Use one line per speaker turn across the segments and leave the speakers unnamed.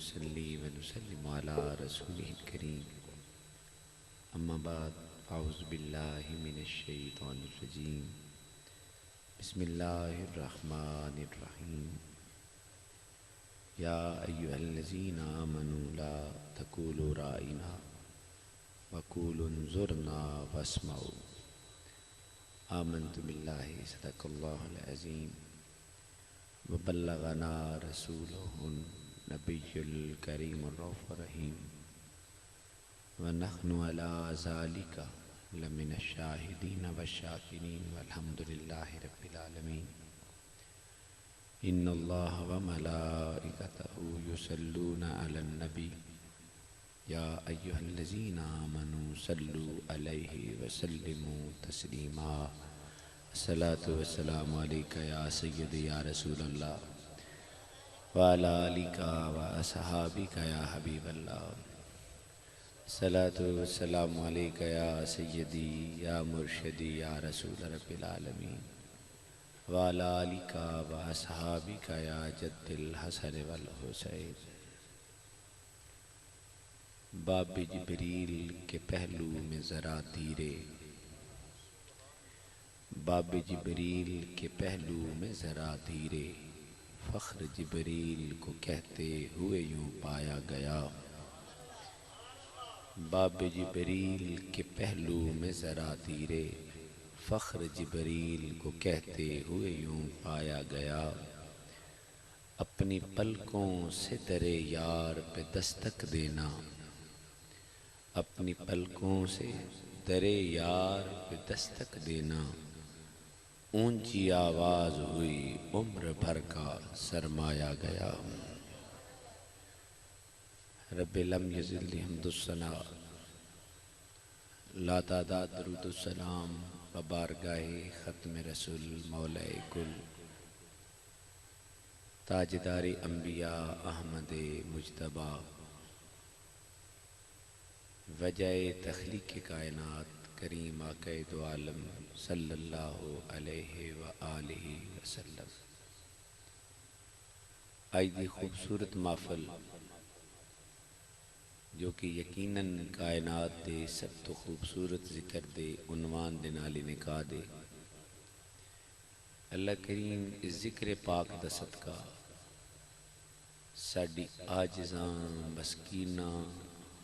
ونصلي ونسلم على رسوله الكريم أما بعد أعوذ بالله من الشيطان الرجيم بسم الله الرحمن الرحيم يا أيها الذين آمنوا لا تقولوا رأينا وقولوا انظرنا واسمعوا آمنت بالله صدق الله العظيم وبلغنا رسوله النبي الكريم الرؤوف الرحيم ونحن على ذلك لمن الشاهدين والشاكرين والحمد لله رب العالمين إن الله وملائكته يصلون على النبي يا أيها الذين آمنوا صلوا عليه وسلموا تسليما الصلاة والسلام عليك يا سيدي يا رسول الله وعلى آلك وأصحابك يا حبيب الله الصلاة والسلام عليك يا سيدي يا مرشدي يا رسول رب العالمين وعلى آلك وأصحابك يا جد الحسن والحسين باب جبریل کے پہلو میں ذرا دھیرے باب جبریل کے پہلو میں ذرا دھیرے فخر جبریل کو کہتے ہوئے یوں پایا گیا باب جبریل کے پہلو میں ذرا دھیرے فخر جبریل کو کہتے ہوئے یوں پایا گیا اپنی پلکوں سے در یار پہ دستک دینا اپنی پلکوں سے در یار پہ دستک دینا اونچی آواز ہوئی عمر بھر کا سرمایا گیا رب لم یزل حمد الثناء لا تعداد درود السلام ببارگاہ ختم رسول مولا کل تاجدار انبیاء احمد مجتبی وجہ تخلیق کائنات کریم آقا دو عالم صلی اللہ علیہ وآلہ وسلم آج دی خوبصورت محفل جو کہ یقیناً کائنات دے سب تو خوبصورت ذکر دے عنوان دے نالی نکاح دے اللہ کریم اس ذکر پاک دا صدقہ ساڑی آجزاں مسکیناں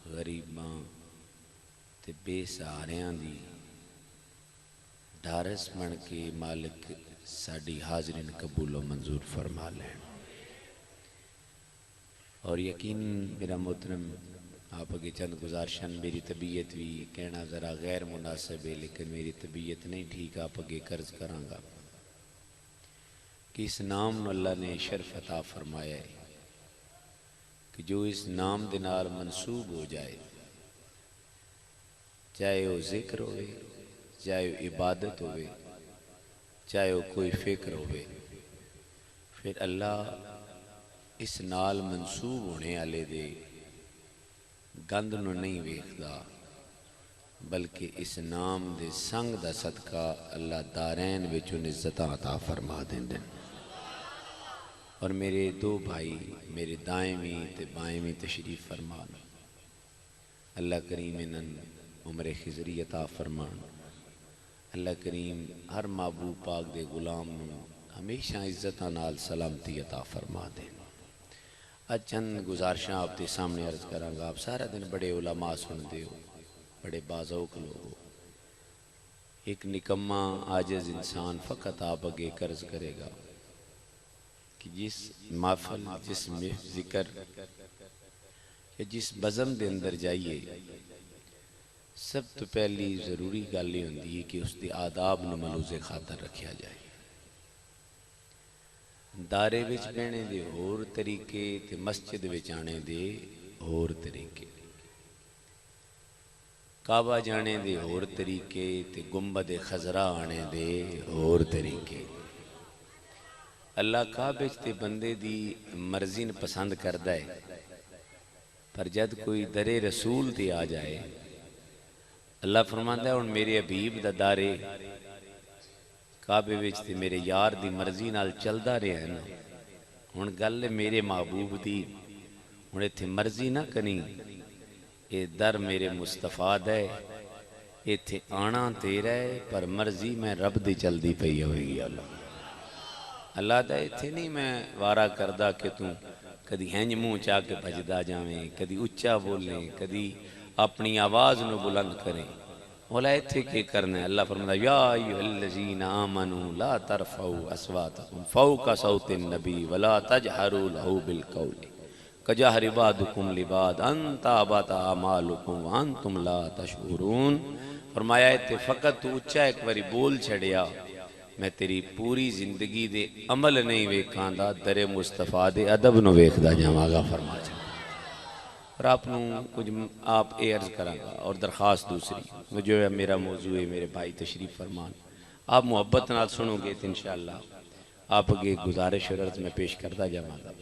غریباں تے بے سہاریاں دی ڈھارس بن کے مالک ساڑی حاضرین قبول و منظور فرما لیں اور یقین میرا محترم آپ اگے چند گزارشن میری طبیعت بھی کہنا ذرا غیر مناسب ہے لیکن میری طبیعت نہیں ٹھیک آپ اگے قرض کراں گا کہ اس نام اللہ نے شرف عطا فرمایا ہے کہ جو اس نام دے نال منسوب ہو جائے چاہے وہ ذکر ہوئے چاہے وہ عبادت ہوئے چاہے وہ کوئی فکر ہوئے پھر اللہ اس نال منسوب ہونے والے دے گند نو نہیں ویکھدا بلکہ اس نام دے سنگ دا صدقہ اللہ دارین وچ عزتاں عطا فرما دیندے اور میرے دو بھائی میرے دائیں تے بائیں تشریف فرمان اللہ کریم انہاں عمر خضری عطا فرمان اللہ کریم ہر محبوب پاک دے غلام نو ہمیشہ عزتاں نال سلامتی عطا فرما دے آج چند گزارشاں آپ کے سامنے عرض کراں گا آپ سارا دن بڑے علماء سنتے ہو بڑے باذوق لوگ ہو ایک نکمہ عاجز انسان فقط آپ اگے قرض کرے گا کہ جس محفل جس ذکر یا جس بزم دے اندر جائیے سب تو پہلی ضروری گل یہ ہوندی ہے کہ اس دی آداب نو ملوز خاطر رکھیا جائے دارے وچ بہنے دے اور طریقے تے مسجد وچ آنے دے اور طریقے کعبہ جانے دے اور طریقے تے گنبد خضرا آنے دے اور طریقے اللہ کعبے تے بندے دی مرضی پسند کردا ہے پر جد کوئی در رسول تے آ جائے اللہ فرماندا ہے ہن میرے حبیب دا دارے کعبے وچ تے میرے یار دی مرضی نال چلدا رہیا ہے نا ہن گل میرے محبوب دی ہوں اتنے مرضی نہ کنی، یہ در میرے مصطفیٰ دے، اتنے آنا تیرا ہے، پر مرضی میں رب دی چل دی پئی ہوئی اللہ دا اتنے نہیں میں وارا کردہ کہ تم کدی ہنج منہ چاہ کے بھجدا جاویں، کدی اچا بولیں، کدی اپنی آواز نو بلند کریں، مولا اتنے کے کرنا ہے۔ اللہ فرماتا ہے یا ایھا الذین آمنوا لا ترفعوا اصواتکم فوق صوت النبی ولا تجہروا لہ بالقول کجہر بعضکم لبعض ان تحبط اعمالکم وانتم لا تشعرون۔ فرمایا اتنے فقط تو اچا ایک باری بول چھڑیا، میں تیری پوری زندگی دے عمل نہیں ویکھاں دا، در مصطفیٰ دے ادب نو ویکھدا جاواں گا فرما چھڑ۔ اور آپ اے عرض کریں گا اور درخواست دوسری جو ہے میرا موضوع ہے، میرے بھائی تشریف فرمان، آپ محبت نال سنو گے تو انشاءاللہ آپ کے گزارش اور عرض میں پیش کردہ جاواں گا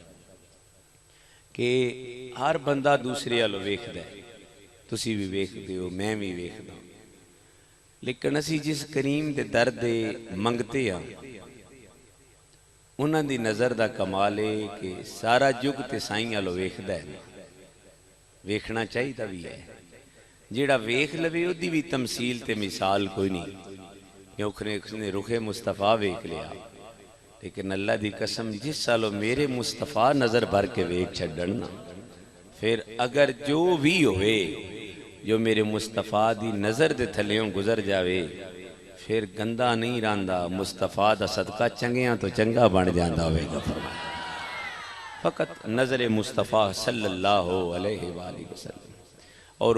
کہ ہر بندہ دوسرے والو ویکھدا ہے، تسی بھی ویکھدے ہو، میں بھی ویکھدا ہوں، لیکن اسی جس کریم دے در دے منگتے ہیں انہاں دی نظر دا کمال ہے کہ سارا جگ تے سائیں والو ویکھدا ہے، ویکھنا چاہیے بھی ہے، جیڑا ویکھ لوے او دی بھی تمثیل تے مثال کوئی نہیں، اس نے رخ مصطفیٰ ویکھ لیا، لیکن اللہ دی قسم جس سالو میرے مصطفیٰ نظر بھر کے ویکھ چھڈنا، پھر اگر جو بھی ہوئے جو میرے مصطفیٰ دی نظر دے تھلیوں گزر جاوے، پھر گندہ نہیں راندا، مصطفیٰ دا صدقہ چنگیاں تو چنگا بن جاندہ ہوئے گا فرمایا۔ فقط نظر مصطفیٰ صلی اللہ علیہ وآلہ وسلم۔ اور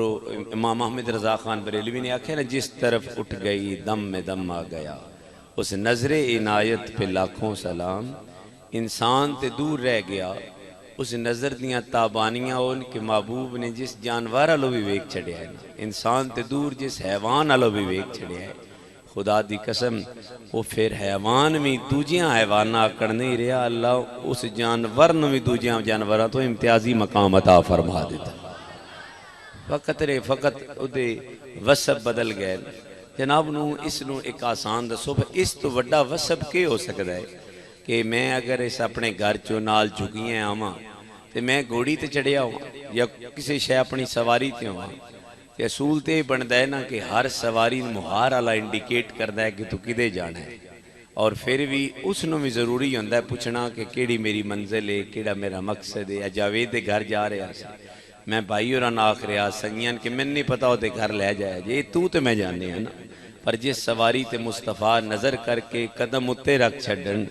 امام احمد رضا خان بریلوی نے آکھا نا جس طرف اٹھ گئی دم میں دم آ گیا، اس نظر عنایت پہ لاکھوں سلام، انسان تے دور رہ گیا، اس نظر دیاں تابانیاں ان کے محبوب نے جس جانورہ لو بھی ویک چھڑیا ہے، انسان تے دور جس حیوان لو بھی ویک چھڑیا ہے، خدا دی قسم وہ پھر حیوان میں دوجیاں حیوانہ آکڑ نہیں رہا، اللہ اس جانور نے بھی دوجیاں جانورہ تو امتیازی مقام عطا فرما دیتا، فقط دے وصف بدل گئے۔ جناب نو اس نو ایک آسان دسو، اس تو وڈا وصف کے ہو سکتا ہے کہ میں اگر اس اپنے گھر چو نال جھکیاں آواں تے میں گھوڑی تے چڑھیا ہوں یا کسی شے اپنی سواری تے ہوں، تے اصول تے بندا ہے نا کہ ہر سواری مہار والا انڈیکیٹ کردا ہے کہ تو کدے جانا ہے، اور پھر بھی اس نو بھی ضروری ہوندا ہے پوچھنا کہ کیڑی میری منزل ہے، کیڑا میرا مقصد ہے۔ جاوید دے گھر جا رہا سی، میں بھائی اور آکھ رہا سنگیاں کہ میں نہیں پتا ہوتے گھر لے جایا جی تو تے میں جانے ہیں نا، پر جس سواری تے مصطفیٰ نظر کر کے قدم اتے رکھ چھڑن،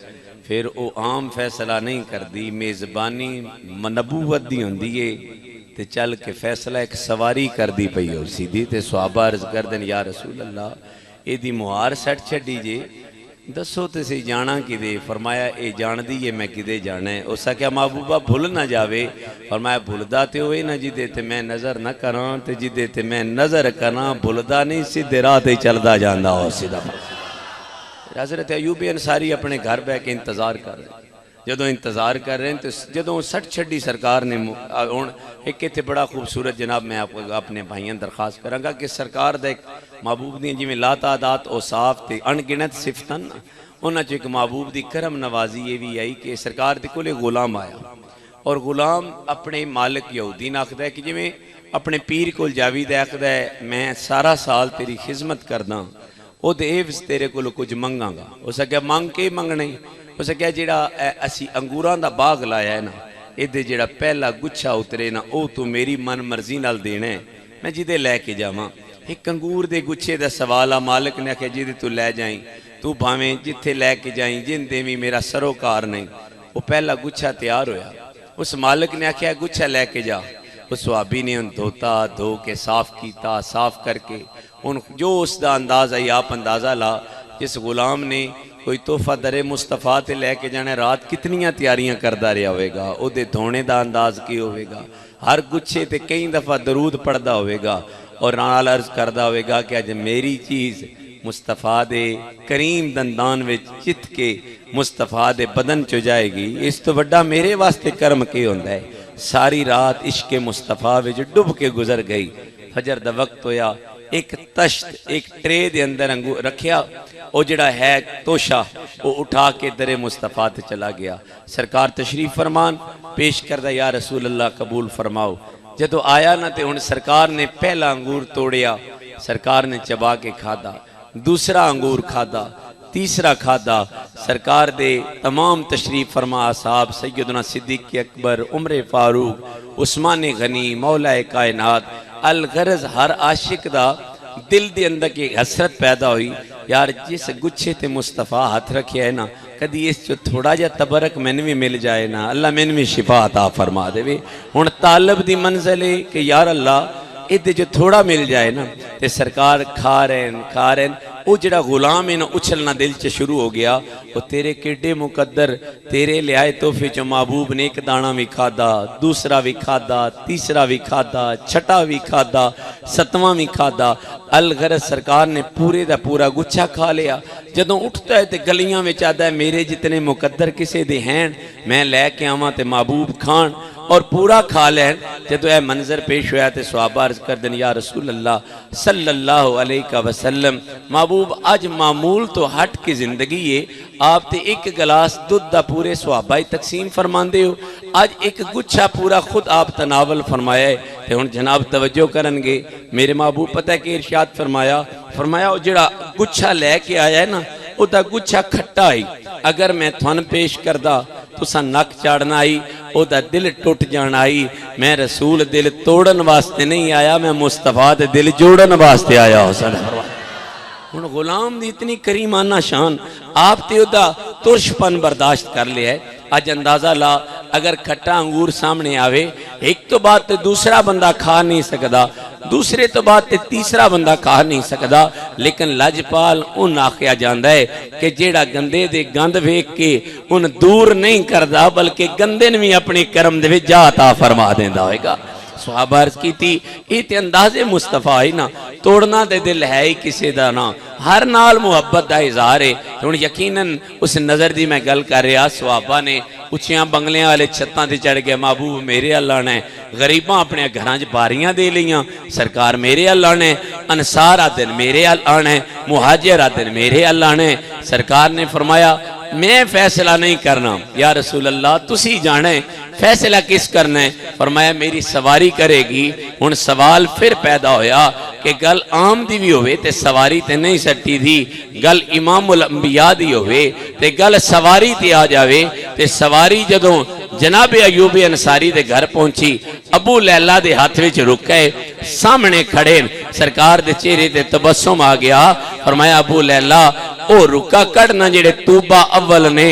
پھر او عام فیصلہ نہیں کر دی، میزبانی نبوت دی ہوندی ہے، تے چل کے فیصلہ ایک سواری کر دی پئی ہو سیدھی، تے صحابہ عرض کر دیں یا رسول اللہ اے دی مہار سٹ چھڑی جے، دسو تے سی جانا کی دے، فرمایا اے جان دی یہ میں کدے جانا ہے، اسا کیا محبوبہ بھول نہ جاوے، فرمایا بھولدا تے ہوئے نہ جدے تے میں نظر نہ کراں، تے جدے تے میں نظر کراں بھولدا نہیں سیدھے راہ تے چلدا جاندا ہو سیدھا۔ حضرت ایوب انصاری اپنے گھر بے کے انتظار کر رہے ہیں، جدوں انتظار کر رہے ہیں تو جدوں سٹ چھڑی سرکار نے ایک تے بڑا خوبصورت جناب میں آپ اپنے بھائیاں درخواست کروں گا کہ سرکار دے ایک محبوب دی جی میں لا تعداد او صاف تے انگنت صفتاً انہاں جو ایک محبوب دی کرم نوازی یہ بھی آئی کہ سرکار دے کولے غلام آیا، اور غلام اپنے مالک یہودی ناکھدا ہے کہ جی میں اپنے پیر کول جاوید آکھدا ہے میں سارا سال تیری خدمت کرداں، او دے ایوز تیرے کولو کچھ منگاں گا، اسا کیا مانگ کے منگنے، اسا کیا جیڑا اسی انگوراں دا باغ لایا ہے نا، ایدے جیڑا پہلا گچھا اترے نا او تو میری من مرضی نال دینے میں جدے لے کے جاواں، ایک انگور دے گچھے دا سوالا مالک نے کہ جدے تو لے جائیں، تو بھاویں جتھے لے کے جائیں جن دے میں میرا سروکار نہیں، وہ پہلا گچھا تیار ہویا، اس مالک نے کہا گچھا لے کے جا، اس صحابی نے ان دھوتا دھو کے صاف کیتا، صاف کر کے ان جو اس دا اندازہ یا آپ اندازہ لا، جس غلام نے کوئی تحفہ در مصطفیٰ تے لے کے جانے رات کتنیاں تیاریاں کردہ رہا ہوئے گا، او دے دھونے دا انداز کی ہوئے گا، ہر گچھے تے کئی دفعہ درود پڑھدا ہوئے گا، اور نال عرض کردہ ہوئے گا کہ آج میری چیز مصطفیٰ دے کریم دندان وچ چت کے مصطفیٰ دے بدن چو جائے گی، اس تو بڑا میرے واسطے کرم کے ہوندہ ہے۔ ساری رات عشق مصطفیٰ وچ ڈب کے گزر گئی، فجر دا وقت ہویا، ایک تشت ایک ٹرے دے اندر انگور رکھیا، وہ جڑا ہے توشہ وہ اٹھا کے در مصطفیٰ تے چلا گیا۔ سرکار تشریف فرمان پیش کردہ، یا رسول اللہ قبول فرماؤ۔ جدو آیا نا تے ہن سرکار نے پہلا انگور توڑیا، سرکار نے چبا کے کھادا، دوسرا انگور کھادا، تیسرا کھادا۔ سرکار دے تمام تشریف فرما اصحاب سیدنا صدیق اکبر، عمر فاروق، عثمان غنی، مولا کائنات، الغرض ہر عاشق دا دل دے اندر کی حسرت پیدا ہوئی، یار جس گچھے تے مصطفیٰ ہاتھ رکھے ہے نا، کدی اس جو تھوڑا جا تبرک میں نے بھی مل جائے نا، اللہ میں نے بھی شفا عطا فرما دے بھی۔ ہن طالب دی منزل ہے کہ یار اللہ ادھے جو تھوڑا مل جائے نا، تے سرکار کھا رہے ہیں، او جڑا غلام ہے نا اچھلنا دل چ شروع ہو گیا، وہ تیرے کڈے مقدر، تیرے لے آئے تحفے چ محبوب نے ایک دانہ بھی کھادا، دوسرا بھی کھادا، تیسرا بھی کھادا، چھٹا بھی کھادا، ستواں بھی کھادا۔ الغرض سرکار نے پورے دا پورا گچھا کھا لیا۔ جدوں اٹھتا ہے تے گلیاں وچ آدا ہے میرے جتنے مقدر کسے دے ہیں میں لے کے آواں تے محبوب کھان اور پورا کھا لین۔ جدو اے منظر پیش ہوا تے صحابہ عرض کر دیں، یا رسول اللہ صلی اللہ علیہ وسلم، محبوب آج معمول تو ہٹ کی زندگی ہے، آپ تے ایک گلاس دودھ دا پورے صحابہ تقسیم فرمان دے ہو، آج ایک گچھا پورا خود آپ تناول فرمایا ہے۔ تے ہن جناب توجہ کرن گے، میرے محبوب پتہ ہے کہ ارشاد فرمایا وہ جڑا گچھا لے کے آیا ہے نا، او دا گچھا کھٹا ہی، اگر میں تھن پیش کردہ تو سا نک چاڑنا آئی، او دا دل ٹوٹ جانا آئی۔ میں رسول دل توڑن واسطے نہیں آیا، میں مصطفیٰ دے دل جوڑن واسطے آیا ہو صلی اللہ علیہ وسلم۔ ان غلام دی اتنی کریمانہ شان، آپ تے دا ترش پن برداشت کر لیا ہے۔ آج اندازہ لا، اگر کھٹا انگور سامنے آوے، ایک تو بات تے دوسرا بندہ کھا نہیں سکدا، دوسرے تو بات تے تیسرا بندہ کھا نہیں سکدا، لیکن لجپال ان آخیا جاندہ ہے کہ جیڑا گندے دے گند ویک کے ان دور نہیں کردہ، بلکہ گندے نے بھی اپنی کرم دے جا عطا فرما دیندہ ہوئے گا۔ صحابہ عرض کی تھی، ایت انداز مصطفیٰ ہی نا، توڑنا دے دل ہے ہی کسی دا نا، ہر نال محبت دا اظہار ہے۔ تو یقیناً اس نظر دی میں گل کر رہا، صحابہ نے اچھیاں بنگلیاں والے چھتاں تے چڑھ گئے، محبوب میرے اللہ نے غریباں اپنے گھراں چ باریاں دے لیاں، سرکار میرے اللہ نے انصار آدن میرے اللہ نے مہاجر آدن میرے اللہ نے۔ سرکار نے فرمایا میں فیصلہ نہیں کرنا، یا رسول اللہ تسی جانے فیصلہ کس کرنا ہے؟ فرمایا میری سواری کرے گی۔ ان سوال پھر پیدا ہویا کہ گل عام دی بھی ہوئے تے سواری تے نہیں سٹی تھی، گل امام الانبیاء دی ہوئے تے گل سواری تے آ جاوے۔ تے سواری جدوں جناب ایوب انصاری دے گھر پہنچی، ابو لیلہ دے ہاتھ وچ رکے سامنے کھڑے، سرکار دے چہرے تے تبسم آ گیا۔ فرمایا ابو لیلہ او رکا کڑنا جڑے توبہ اول نے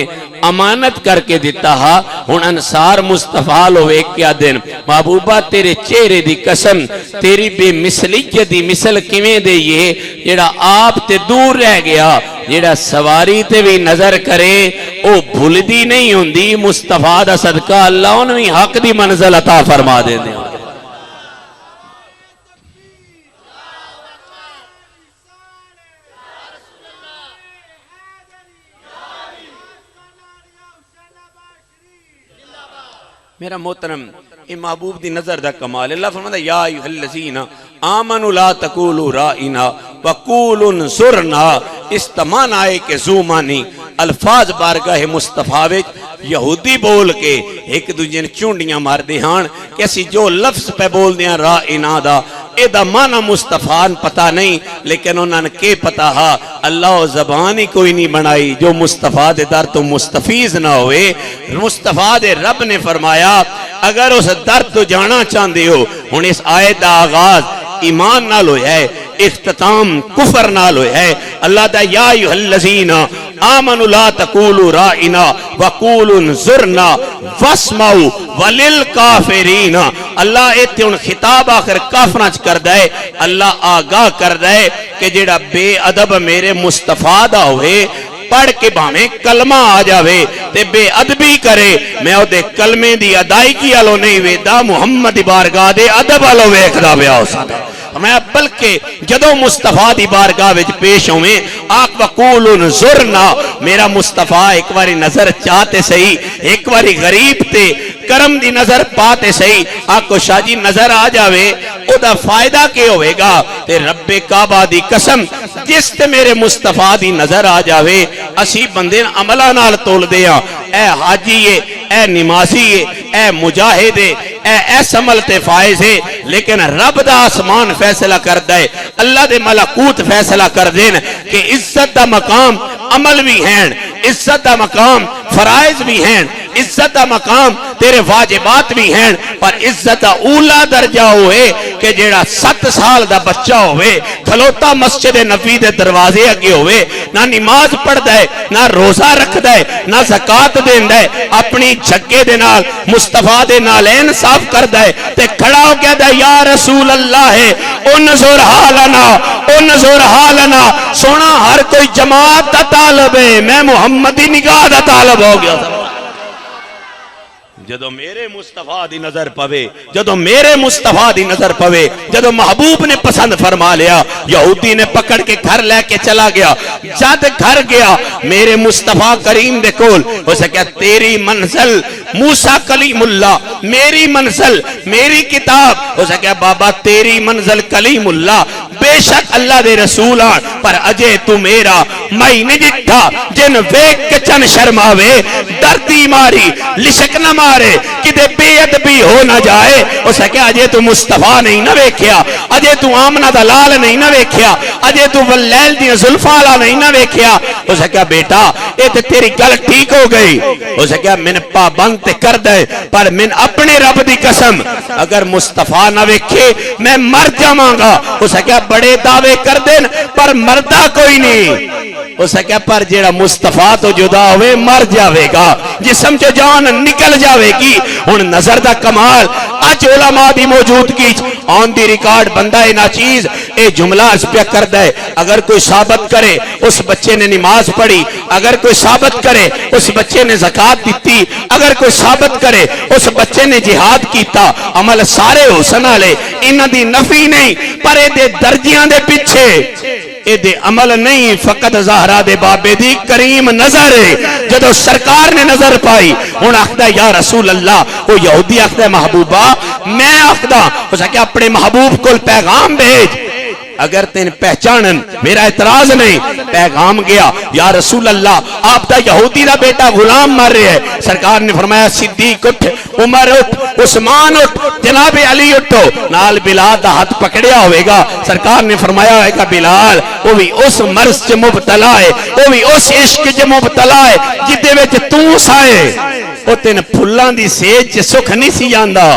امانت کر کے دیتا ہا، ہن انصار مصطفیٰ لو ایک کیا دن، محبوبہ تیرے چہرے دی قسم، تیری بے مثلیت دی مثل کیویں دے یہ جڑا آپ تے دور رہ گیا، جڑا سواری تے بھی نظر کرے او بھول دی نہیں ہوندی، مصطفیٰ دا صدقہ اللہ انہی حق دی منزل عطا فرما دے دیں۔ میرا محترم یہ محبوب دی نظر دا کمال، اللہ فرماتا یا ایوہ الذین آمنوا لا تقولوا رائنا وقولوا انظرنا، استمان آئے کہ زومانی الفاظ بارگاہ مصطفیٰ وچ یہودی بول کے ایک دوجین چونڈیاں مار دے ہاں کہ اسی جو لفظ پہ بول دیاں رائنا دا اے دا معنی مصطفیٰ پتا نہیں، لیکن انہوں نے کے پتا ہا اللہ زبانی کوئی نہیں بنائی جو مصطفیٰ دے در تو مستفیض نہ ہوئے۔ مصطفیٰ دے رب نے فرمایا اگر اس در تو جانا چاندے ہو، ہن اس آیت دا آغاز ایمان نال ہویا ہے، اختتام کفر نال ہویا ہے۔ اللہ دا یا ایھا الذین آمنوا لا تقولوا رائنا وقولوا انظرنا واسمعوا وللکافرین، اللہ ایتھے ان خطاب آخر کافراں چ کردا ہے، اللہ آگاہ کردا ہے کہ جڑا بے ادب میرے مصطفیٰ دا ہوئے پڑھ کے بھامیں کلمہ آ جاوے تے بے ادبی کرے، میں او دے کلمے دی ادائیگی آلو نہیں ویدہ محمد بارگاہ دے ادب آلو ویکھدا پیا ہو سکتا میں، بلکہ جدو مصطفیٰ دی بارگاہ وچ پیش ہوئے آق وقول انظرنا، میرا مصطفیٰ ایک باری نظر چاہتے سہی، ایک باری غریب تے کرم دی نظر پاتے سہی، آق کو شاہ جی نظر آ جاوے او دا فائدہ کے ہوئے گا تے رب کعبہ دی قسم جس تے میرے مصطفیٰ دی نظر آ جاوے اسی بندے عملہ نال تول دیا اے حاجی اے نمازی اے مجاہد اے ایس عمل تے فائز ہے لیکن رب دا آسمان فیصلہ کر دے اللہ دے ملکوت فیصلہ کر دین کہ عزت دا مقام عمل بھی ہیں عزت دا مقام فرائض بھی ہیں عزت دا مقام تیرے واجبات بھی ہیں پر عزت دا اولا درجہ ہوئے کہ جیڑا 7 سال دا بچہ ہوئے کھلوتا مسجد نبی دے دروازے اگے ہوئے نہ نماز پڑھ دے نہ روزہ رکھ دے نہ زکاة دین دے اپنی جھگے دے نال مصطفیٰ دے نالین صاف کر دے تے کھڑا ہو گیا دے یا رسول اللہ ہے انظر حالنا سونا ہر کوئی جماعت دا طالب ہے میں محمدی نگاہ دا طالب ہو گیا تھا جدو میرے مصطفیٰ دی نظر پوے جدو میرے مصطفیٰ دی نظر پوے جدو محبوب نے پسند فرما لیا یہودی نے پکڑ کے گھر لے کے چلا گیا جد گھر گیا میرے مصطفیٰ کریم دے کول اسے کہا تیری منزل موسیٰ کلیم اللہ میری منزل میری کتاب اسے کہا بابا تیری منزل کلیم اللہ بے شک اللہ دے رسول آن پر اجے تو میرا مائی نہیں جٹھا جن ویک کے چن شرماوے دردی ماری لشک نہ مارے کدے بے ادبی ہو نہ جائے اسے کہ اجے تو مصطفیٰ نہیں نہ ویکھیا اجے تو آمنہ دلال نہیں نہ ویکھیا اجے تو واللیل دی زلفالا نہیں نہ ویکھیا اسے کہ بیٹا اے تے تیری گل ٹھیک ہو گئی اسے کہ من پابند تے کر دے پر من اپنے رب دی قسم اگر مصطفیٰ نہ ویکھے میں مر جاواں گا اسے کہ بڑے دعوے کر دین پر مردہ کوئی نہیں اسے کہ پر جیڑا مصطفیٰ تو جدا ہوئے مر جاوے گا جسم چ جان نکل جاوے گی ان نظر دا کمال آج علماء دی موجود کی آن دی ریکارڈ بندہ نا چیز اے جملہ اس پہ کر دے اگر کوئی ثابت کرے اس بچے نے نماز پڑھی اگر کوئی ثابت کرے اس بچے نے زکاة دیتی اگر کوئی ثابت کرے اس بچے نے جہاد کیتا عمل سارے حسن آلے انہ دی نفی نہیں پر اے دے درجیاں دے پیچھے اے دے عمل نہیں فقط زہرہ دے بابے دی کریم نظر ہے جدو سرکار نے نظر پائی ان آخدہ یا رسول اللہ وہ یہودی آخدہ محبوبہ میں آخدہ اسے کہ اپنے محبوب کو پیغام بھیج اگر تین پہچانن میرا اعتراض نہیں پیغام گیا یا رسول اللہ آپ دا یہودی دا بیٹا غلام مر رہے ہیں سرکار نے فرمایا صدیق اٹھ عمر اٹھ عثمان اٹھ جناب علی اٹھو نال بلال دا ہاتھ پکڑیا ہوئے گا سرکار نے فرمایا ہوئے گا بلال وہ بھی اس مرض چ مبتلا ہے وہ بھی اس عشق چ مبتلا ہے جدے وچ تو سائے وہ تین پھلان دی سیج چ سکھ نہیں سی جاندا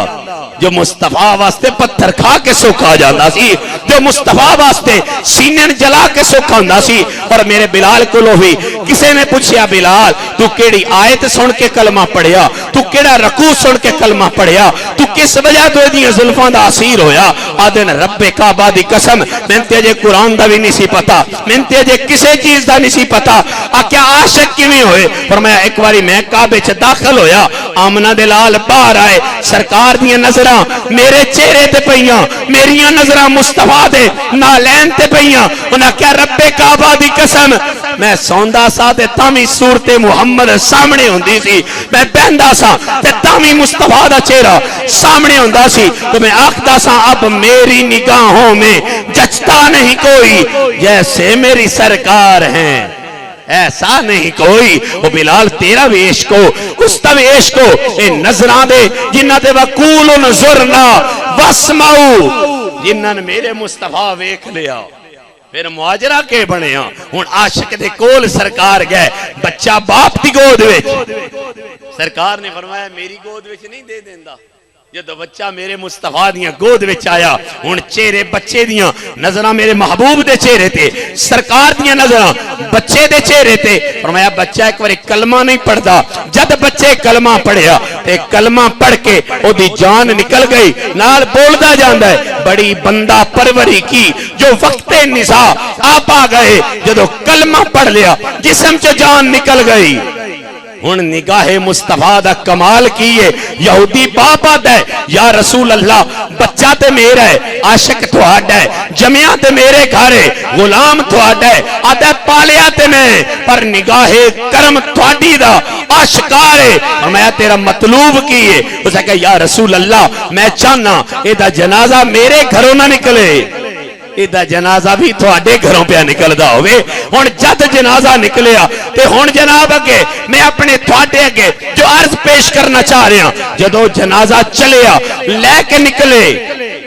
جو مصطفیٰ واسطے پتھر کھا کے سوکھا جاندہ سی جو مصطفیٰ واسطے سینن جلا کے سوکھا ہوندا سی اور میرے بلال کو لو ہوئی کسے نے پوچھیا بلال تو کیڑی آیت سن کے کلمہ پڑھیا تو کیڑا رکوع سن کے کلمہ پڑھیا تو کس وجہ تو دیاں زلفاں دا اسیر ہویا آدن رب کعبہ دی قسم میں تیجے قرآن دا بھی نہیں سی پتا میں تیجے کسے چیز دا نہیں سی پتا کیا عاشق کیویں ہوئے فرمایا ایک باری میں کعبے چ داخل ہویا آمنہ دلال باہر آئے سرکار دیاں نظر میرے چہرے تے پئیاں میریاں نظراں مصطفیٰ دے نالین تے پئیاں انہاں کیا رب کعبہ دی قسم میں سوندا سا تے تامی صورت محمد سامنے ہوندی سی میں بہندا سا تے تامی مصطفیٰ دا چہرہ سامنے ہوندا سی تو میں آخدا سا اب میری نگاہوں میں جچتا نہیں کوئی جیسے میری سرکار ہیں ایسا نہیں کوئی وہ بلال تیرا بھی عشق ہو اس تا بھی عشق ہو اے نظران دے جنہ تے وقول نظرنا واسمعو جنہ نے میرے مصطفیٰ ویکھ لیا پھر مواجرہ کے بنے ہاں ہون عاشق دے کول سرکار گئے بچہ باپ دی گود ویچ سرکار نے فرمایا میری گود ویچ نہیں دے دیندہ جدو بچہ میرے مصطفیٰ دیاں گود وچ آیا ان چہرے بچے دیاں نظرہ میرے محبوب دے چہرے تے سرکار دیاں نظرہ بچے دے چہرے تے فرمایا بچہ ایک بار کلمہ نہیں پڑھدا جد بچے کلمہ پڑھیا تے کلمہ پڑھ کے او دی جان نکل گئی نال بولدا جاندا ہے بڑی بندہ پروری کی جو وقت نساء آپ آ گئے جدو کلمہ پڑھ لیا جسم چ جان نکل گئی
ہن نگاہ مصطفیٰ دا کمال کیے یہودی باپ آدھا ہے یا رسول اللہ بچہ تے میرا ہے عاشق تھوڑا ہے جمعہ تے میرے گھر ہے غلام تھوڑا ہے آدھا پالیا تے میں پر نگاہ کرم تھوڑی دا آشکار ہے اور میں تیرا مطلوب کیے اسے کہا یا رسول اللہ میں چاہنا ایدہ جنازہ میرے گھروں نہ نکلے ایدہ جنازہ بھی تھوڑے گھروں پہ نکل دا ہوئے ہون جد جنازہ نکلیا تے ہون جناب اگے میں اپنے تھوڑے اگے جو عرض پیش کرنا چاہ رہے ہیں جدو جنازہ چلیا لے کے نکلے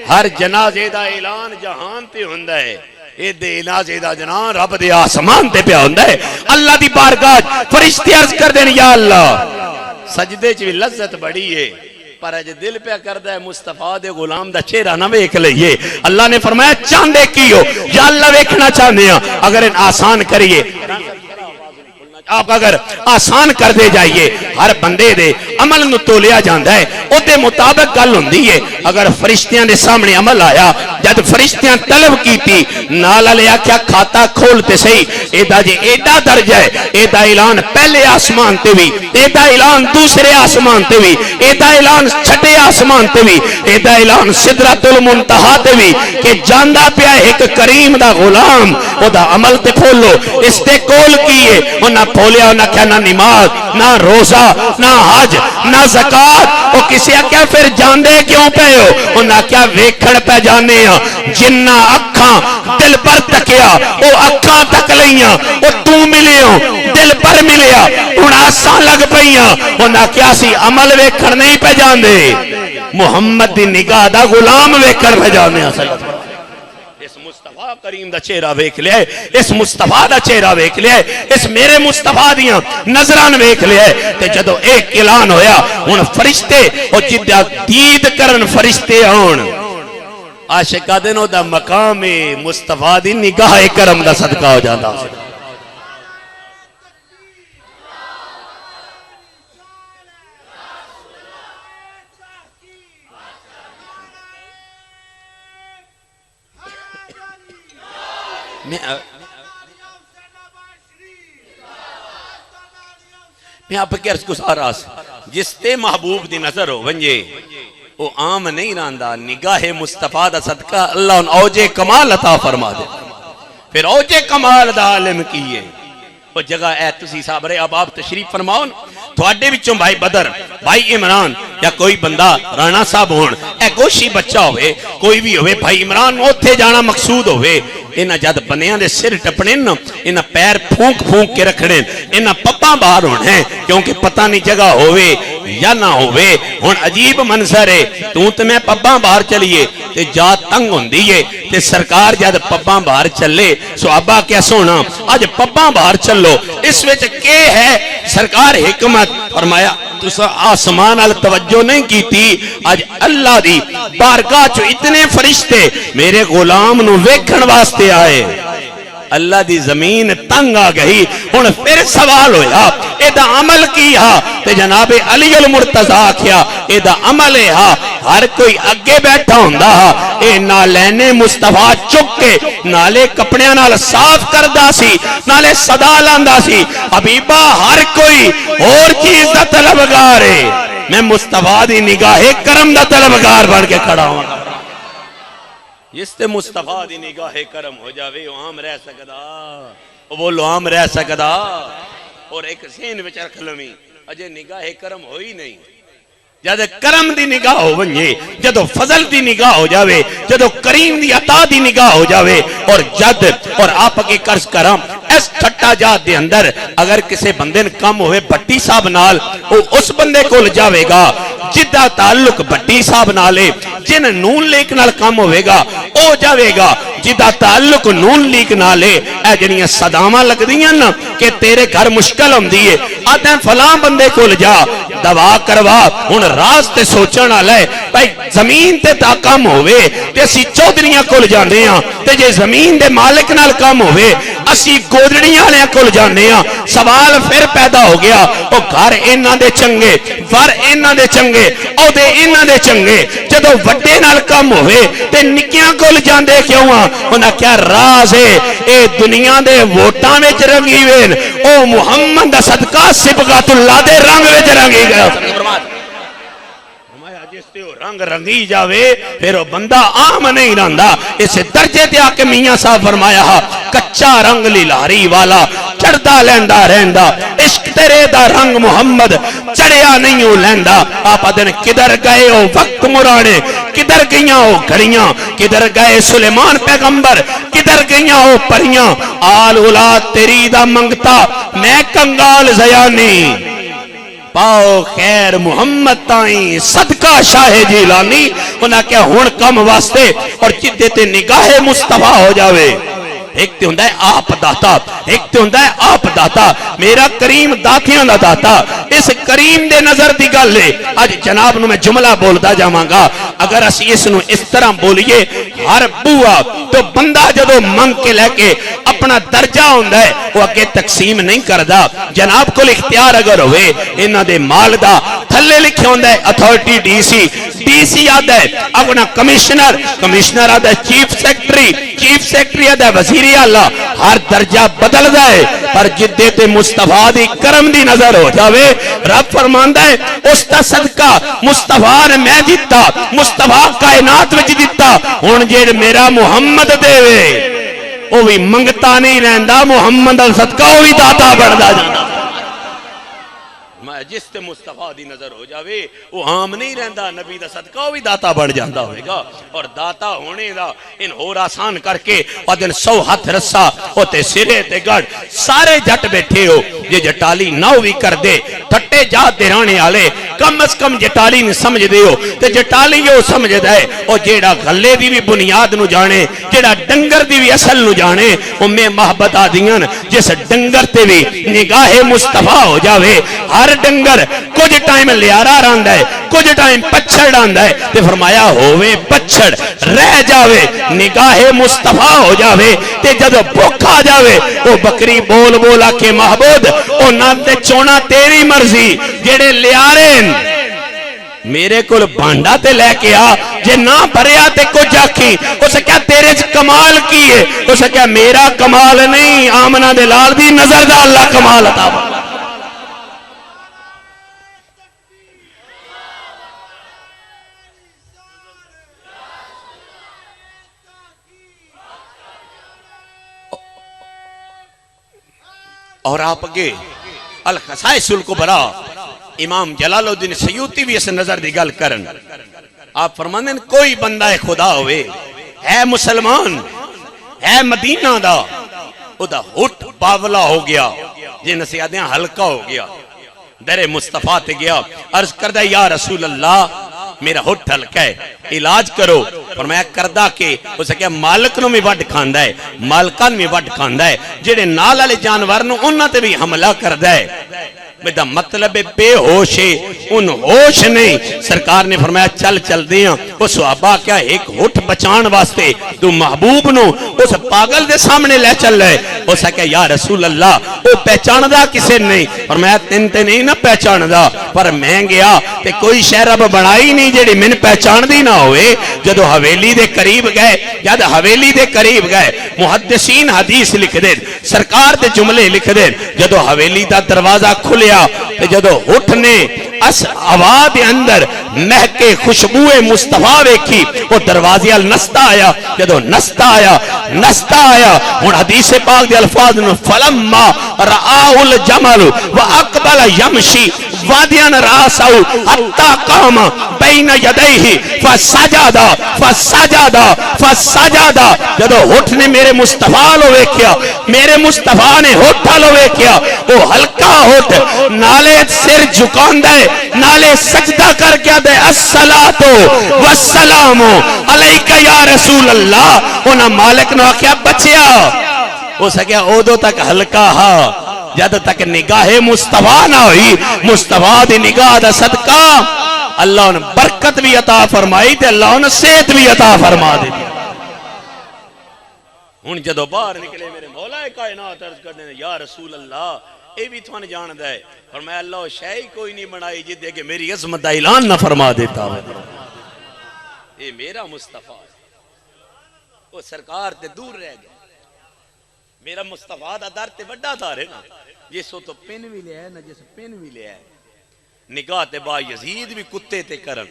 ہر جنازے دا اعلان جہان تے ہوندہ ہے اے دے علاج دا جنان رب دے آسمان تے پہ ہوندہ ہے اللہ دی بارگاہ فرشتے عرض کر دیں یا اللہ سجدے چوی لذت بڑی ہے پر اج دل پہ کردہ ہے مصطفیٰ دے غلام دا چہرہ نہ ویکھ لئیے اللہ نے فرمایا چاندے کیو یا اللہ ویکھنا چاہنے ہیں اگر ان آسان کریے آپ اگر آسان کر دے جائیے ہر بندے دے عمل نو تولیا جاندہ ہے او دے مطابق گل ہوندی ہے اگر فرشتیاں دے سامنے عمل آیا جد فرشتیاں طلب کی تھی نالا لیا کیا کھاتا کھولتے سہی ایدہ جے ایدہ درجہ ہے ایدہ اعلان پہلے آسمان تے بھی ایدہ اعلان دوسرے آسمان تے بھی ایدہ اعلان چھٹے آسمان تے بھی ایدہ اعلان صدرت المنتہا تے بھی کہ جاندہ پیا ایک کریم دا غلام او دا عمل تے پھولو اس تے کول کیے انہاں پھولیا نہ کیا نہ نماز نہ روزہ نہ حج نہ زکاة وہ کسی کیا پھر جاندے کیوں پہ ہو انہاں کیا ویکھڑ پہ جانے ہیں جنہ اکھاں دل پر تکیا وہ اکھاں تک لیاں وہ تو ملے ہو دل پر ملیا انہاں ساں لگ پہیاں انہاں کیا سی عمل ویکھڑ نہیں پہ جاندے محمد دی نگاہ دا غلام ویکھڑ پہ جانے ہیں اس مصطفیٰ کریم دا چہرہ ویکھ لیا ہے اس مصطفیٰ دا چہرہ ویکھ لیا ہے اس میرے مصطفیٰ دیاں نظران ویکھ لیا ہے تے جدو ایک اعلان ہویا ان فرشتے اور جدہ دید کرن فرشتے ہون عاشقہ دنوں دا مقام مصطفیٰ دی نگاہ کرم دا صدقہ ہو جاتا میں آپ کے عرض گزار آس جس تے محبوب دی نظر ہو ونجے وہ عام نہیں راندہ نگاہ مصطفیٰ دا صدقہ اللہ ان اوجے کمال عطا فرما دے پھر اوجے کمال دا عالم کیے وہ جگہ اے تسی صابرے اب آپ تشریف فرماؤن تھوڑے بچوں بھائی بدر بھائی عمران یا کوئی بندہ رانا صاحب ہون اے گوشی بچہ ہوئے کوئی بھی ہوئے بھائی عمران اوتھے جانا مقصود ہوئے انہاں جد بنیاں دے سر ٹپنے انہاں پیر پھونک پھونک کے رکھنے انہاں پپاں باہر ہونے کیونکہ پتہ نہیں جگہ ہوئے یا نہ ہوئے ہون عجیب منظر ہے تو تے میں پپاں باہر چلیے تے جا تنگ ہون دیئے تے سرکار جد پپاں باہر چلے صحابہ کیا سونا آج پپاں باہر چلو اس وچ کے ہے سرکار حکمت فرمایا تو آسمان ال توجہ نہیں کی تھی آج اللہ دی بارگاہ چو اتنے فرشتے میرے غلام نو ویکھن واسطے آئے اللہ دی زمین تنگ آ گئی ہن پھر سوال ہویا ایدہ عمل کیا تے جناب علی المرتضیٰ کیا ایدہ عمل ہے ہر کوئی اگے بیٹھا ہوندہ اے نالین مصطفیٰ چکے نالے کپڑیاں نال صاف کردہ سی نالے صدا لاندہ سی حبیبہ ہر کوئی اور چیز دا طلبگار ہے میں مصطفیٰ دی نگاہ کرم دا طلبگار بڑھ کے کھڑا ہوں جس تے مصطفیٰ دی نگاہ کرم ہو جاوے وہ عام رہ سکدا وہ بولو عام رہ سکدا اور ایک ذہن وچ رکھ لویں اجے نگاہ کرم ہوئی نہیں جد کرم دی نگاہ ہو ونجے جدو فضل دی نگاہ ہو جاوے جدو کریم دی عطا دی نگاہ ہو جاوے اور جد اور آپ کے قرض کرم اس ٹھٹا جات دے اندر اگر کسے بندے کم ہوئے بٹی صاحب نال وہ اس بندے کو جاوے گا جدہ تعلق بٹی صاحب نالے جن نون لیک نال کم ہوئے گا او جاوے گا جدہ تعلق نون لیک نالے اے جنیاں صدامہ لگ دیاں نا کہ تیرے گھر مشکل ہم دیئے آتے ہیں فلاں بندے کو لجا دوا کروا ان راز تے سوچنا لے بھائی زمین تے تا کم ہوئے تے اسی چودریاں کو لجانے ہیں تے جے زمین دے مالک نال کم ہوئے اسی گودڑیاں والے کول جانے ہاں سوال پھر پیدا ہو گیا او گھر انہاں دے چنگے ور انہاں دے چنگے عہدے انہاں دے چنگے جدوں وڈے نال کم ہوئے تے نکیاں کول جاندے کیوں ہاں انہاں کیا راز ہے اے دنیا دے ووٹاں وچ رنگی وین او محمد دا صدقہ صبغۃ اللہ دے رنگ وچ رنگی گیا رنگ رنگی جاوے پھر وہ بندہ عام نہیں رہندا اس درجے تے آکے میاں صاحب فرمایا کچا رنگ لیلاری والا چڑھدا لیندا رہندا عشق تیرے دا رنگ محمد چڑھیا نہیں ہو لیندا آپ دن کدھر گئے ہو وقت مرانے کدھر گئیاں ہو گھڑیاں کدھر گئے سلیمان پیغمبر کدھر گئیاں ہو پریاں آل اولاد تیری دا منگتا میں کنگال زیانی پاؤ خیر محمد تائیں صدقہ شاہ جیلانی انہاں کیا ہون کم واسطے اور جدے تے نگاہ مصطفیٰ ہو جاوے ایک تے ہوندہ ہے آپ داتا ایک تے ہوندہ ہے آپ داتا میرا کریم داتیاں دا داتا اس کریم دے نظر دی گل لے آج جناب نو میں جملہ بولتا جاواں گا اگر اسی اس نو اس طرح بولیے ہر بوا تو بندہ جدو منگ کے لے کے اپنا درجہ ہوندہ ہے وہ اگے تقسیم نہیں کردہ جناب کو اختیار اگر ہوئے انہاں دے مال دا تھلے لکھے ہوندہ ہے اتھارٹی ڈی سی آدھا ہے اگنا کمیشنر آدھا ہے چیف سیکٹری آدھا ہے وزیری اللہ ہر درجہ بدل دائے پر جدے تے مصطفیٰ دی کرم دی نظر ہو جاوے رب فرماندہ ہے اس تا صدقہ مصطفیٰ نے میں جیتا مصطفیٰ کائنات وچ جیتا ہون جیڑ میرا محمد دے وے وہ بھی منگتا نہیں رہندا محمد صدقہ وہ بھی داتا بڑھدا جانا جس تے مصطفیٰ دی نظر ہو جاوے وہ عام نہیں رہندا نبی دا صدقہ وہ بھی داتا بڑھ جاندہ ہوئے گا اور داتا ہونے دا ان اور آسان کر کے اور دن 100 ہاتھ رسا ہوتے سرے تے گڑ سارے جٹ بیٹھے ہو یہ جٹالی ناو بھی کر دے تھٹے جات دیرانے آلے کم از کم جٹالی نہیں سمجھ دے ہو تے جٹالی یہ سمجھ دے اور جیڑا غلے دی بھی بنیاد نو جانے جیڑا ڈنگر دی بھی اصل نو جانے میں محبت آدیاں جس ڈنگر تے بھی نگاہ مصطفیٰ ہو جاوے ہر ڈنگر کچھ ٹائم لیارا راندہ ہے کچھ ٹائم پچھڑ راندہ ہے تے فرمایا ہووے پچھڑ رہ جاوے نگاہ مصطفیٰ ہو جاوے تے جد بھوکا جاوے وہ بکری بول بولا کے محبود او ناتے چونا تیری مرضی جیڑے لیارین میرے کل بانڈا تے لے کے آ جے نہ بھریا تے کو جاکی اسے کیا تیرے کمال کی ہے اسے کیا میرا کمال نہیں آمنہ دے لال دی نظر دا اللہ کمال عطا فرمائے اور آپ اگے الخصائص الکبرا امام جلال الدین سیوطی بھی اس نظر دی گل کرن آپ فرماندے کوئی بندہ خدا ہوئے ہے مسلمان ہے مدینہ دا او دا ہٹ باولا ہو گیا جن سے آدھیں ہلکا ہو گیا در مصطفیٰ تے گیا عرض کردہ یا رسول اللہ میرا ہٹ ہلکا ہے علاج کرو فرمایا کردہ کہ اسے کیا مالک نو میں وڈ کھاندہ ہے مالکان میں وڈ کھاندہ ہے جڑے نال والے جانور نو انہاں تے بھی حملہ کردہ ہے میرا مطلب بے ہوش ہے ان ہوش نہیں سرکار نے فرمایا چل دیاں وہ صحابہ کیا ایک ہٹ بچان واسطے تو محبوب نو اس پاگل دے سامنے لے چل رہے اسے کہا یا رسول اللہ وہ پہچان دا کسے نہیں فرمایا تن نہیں نہ پہچان دا پر میں گیا تے کوئی شہرب بڑھائی نہیں جڑی من پہچان دی نہ ہوئے جدو حویلی دے قریب گئے جد حویلی دے قریب گئے محدثین حدیث لکھ دے سرکار دے جملے لکھ دے جدو حویلی دا دروازہ کھلے جدو اٹھنے اس ہوا دے اندر مہکے خوشبوئے مصطفیٰ ویکھی وہ دروازے نستا آیا جدو نستا آیا ہن حدیث پاک دے الفاظ نے فلما رآہ الجمل واقبل یمشی وادیان راسو حتی قام بین یدیہ فسجدہ جدو اٹھنے میرے مصطفیٰ لو ویکھیا میرے مصطفیٰ نے اٹھا لو ویکھیا وہ ہلکا اٹھ نالے سر جھکان دے نالے سجدہ کر کے دے الصلاۃ والسلام علیکہ یا رسول اللہ انہاں مالک نے کیا بچیا وہ سکیا اودو تک ہلکا ہا جد تک نگاہ مصطفیٰ نہ ہوئی مصطفیٰ دی نگاہ دا صدقہ اللہ نے برکت بھی عطا فرمائی تے اللہ نے صحت بھی عطا فرما دی
ہن جدو باہر نکلے میرے مولا کائنات عرض کرنے یا رسول اللہ اے بھی تھوان جاندہ ہے، فرمایا اللہ شے کوئی نہیں بنائی جدے کہ میری عظمت دا اعلان نہ فرما دیتا ہے، اے میرا مصطفیٰ ہے، وہ سرکار تے دور رہ گیا، میرا مصطفیٰ دا در تے بڑا دار ہے نا، جسو تو پن بھی لیا ہے نا جس پن بھی لیا ہے، نگاہ تے با یزید بھی کتے تے کرن،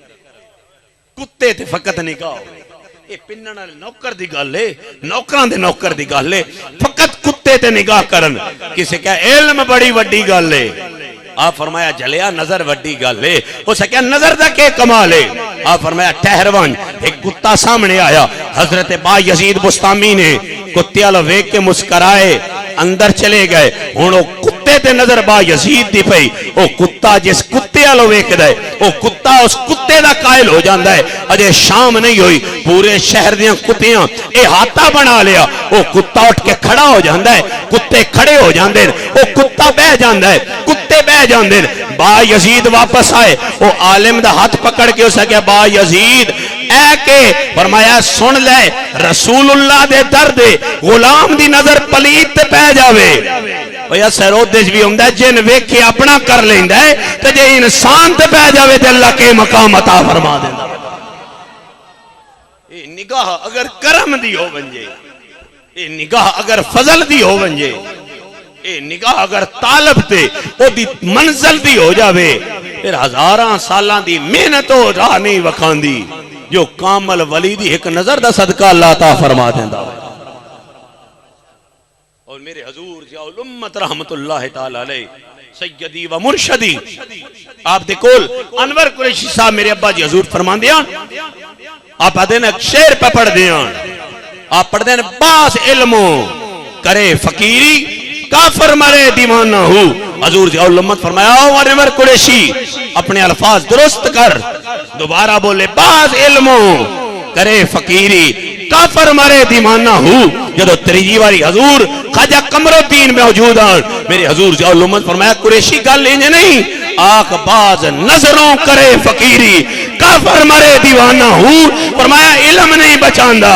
کتے تے فقط نگاہ ہوئے، اے پنن والے نوکر دی گل ہے، نوکران دے نوکر دی گل ہے، فقط کتے تے نگاہ کرن، کسے کہا علم بڑی وڈی گل ہے، آپ فرمایا جلیا نظر وڈی گل ہے، اسے کہا نظر دا کے کمال ہے، آپ فرمایا ٹہروان ایک کتا سامنے آیا، حضرت با یزید بستامی نے کتے والا ویکھ کے مسکرائے، اندر چلے گئے، ہن او کتے تے نظر با یزید دی پئی، او کتا جس کتے والا ویکھدا ہے او کتا اس کتے دا قائل ہو جاندا ہے، اجے شام نہیں ہوئی پورے شہر دیاں کتیاں احاطہ بنا لیا، او کتا اٹھ کے کھڑا ہو جاندا ہے، کتے کھڑے ہو جاندے ہیں، او کتا بہ جاندا ہے، کتے بہ جاندے ہیں، با یزید واپس آئے، او عالم دا ہاتھ پکڑ کے اسے کہا با یزید اے کہ فرمایا سن لے رسول اللہ دے درد غلام دی نظر پلیت تے پہ جاوے، ویا سرودش بھی ہوندہ ہے جن ویکھے اپنا کر لیندہ ہے تو جے انسان تے پہ جاوے تے اللہ کے مقام عطا فرما دیندہ ہے، اے نگاہ اگر کرم دی ہو بنجے، اے نگاہ اگر فضل دی ہو بنجے، اے نگاہ اگر طالب تے او دی منزل دی ہو جاوے، پھر ہزاراں سالاں دی محنت ہو راہ نہیں وکھان دی، جو کامل ولی دی ایک نظر دا صدقہ اللہ عطا فرما دیندہ ہے۔ اور میرے حضور ضیاء الامت رحمت اللہ تعالی علیہ سیدی و مرشدی آپ دے کول انور قریشی صاحب میرے ابا جی حضور فرمان دیاں، آپ آدھے ایک شعر پہ پڑھ دیاں، آپ پڑھ دیاں باس علموں کرے فقیری کافر مرے دیوانہ ہو، حضور ضیاء الامت فرمایا انور قریشی اپنے الفاظ درست کر، دوبارہ بولے باس علموں کرے فقیری کافر مرے دیوانہ ہو، جدو تریجی والی حضور خواجہ قمر الدین موجود آن، میرے حضور ضیاء الامت فرمایا قریشی گل انجھے نہیں، آنکھ باز نظروں کرے فقیری کافر مرے دیوانہ ہو، فرمایا علم نہیں بچاندہ،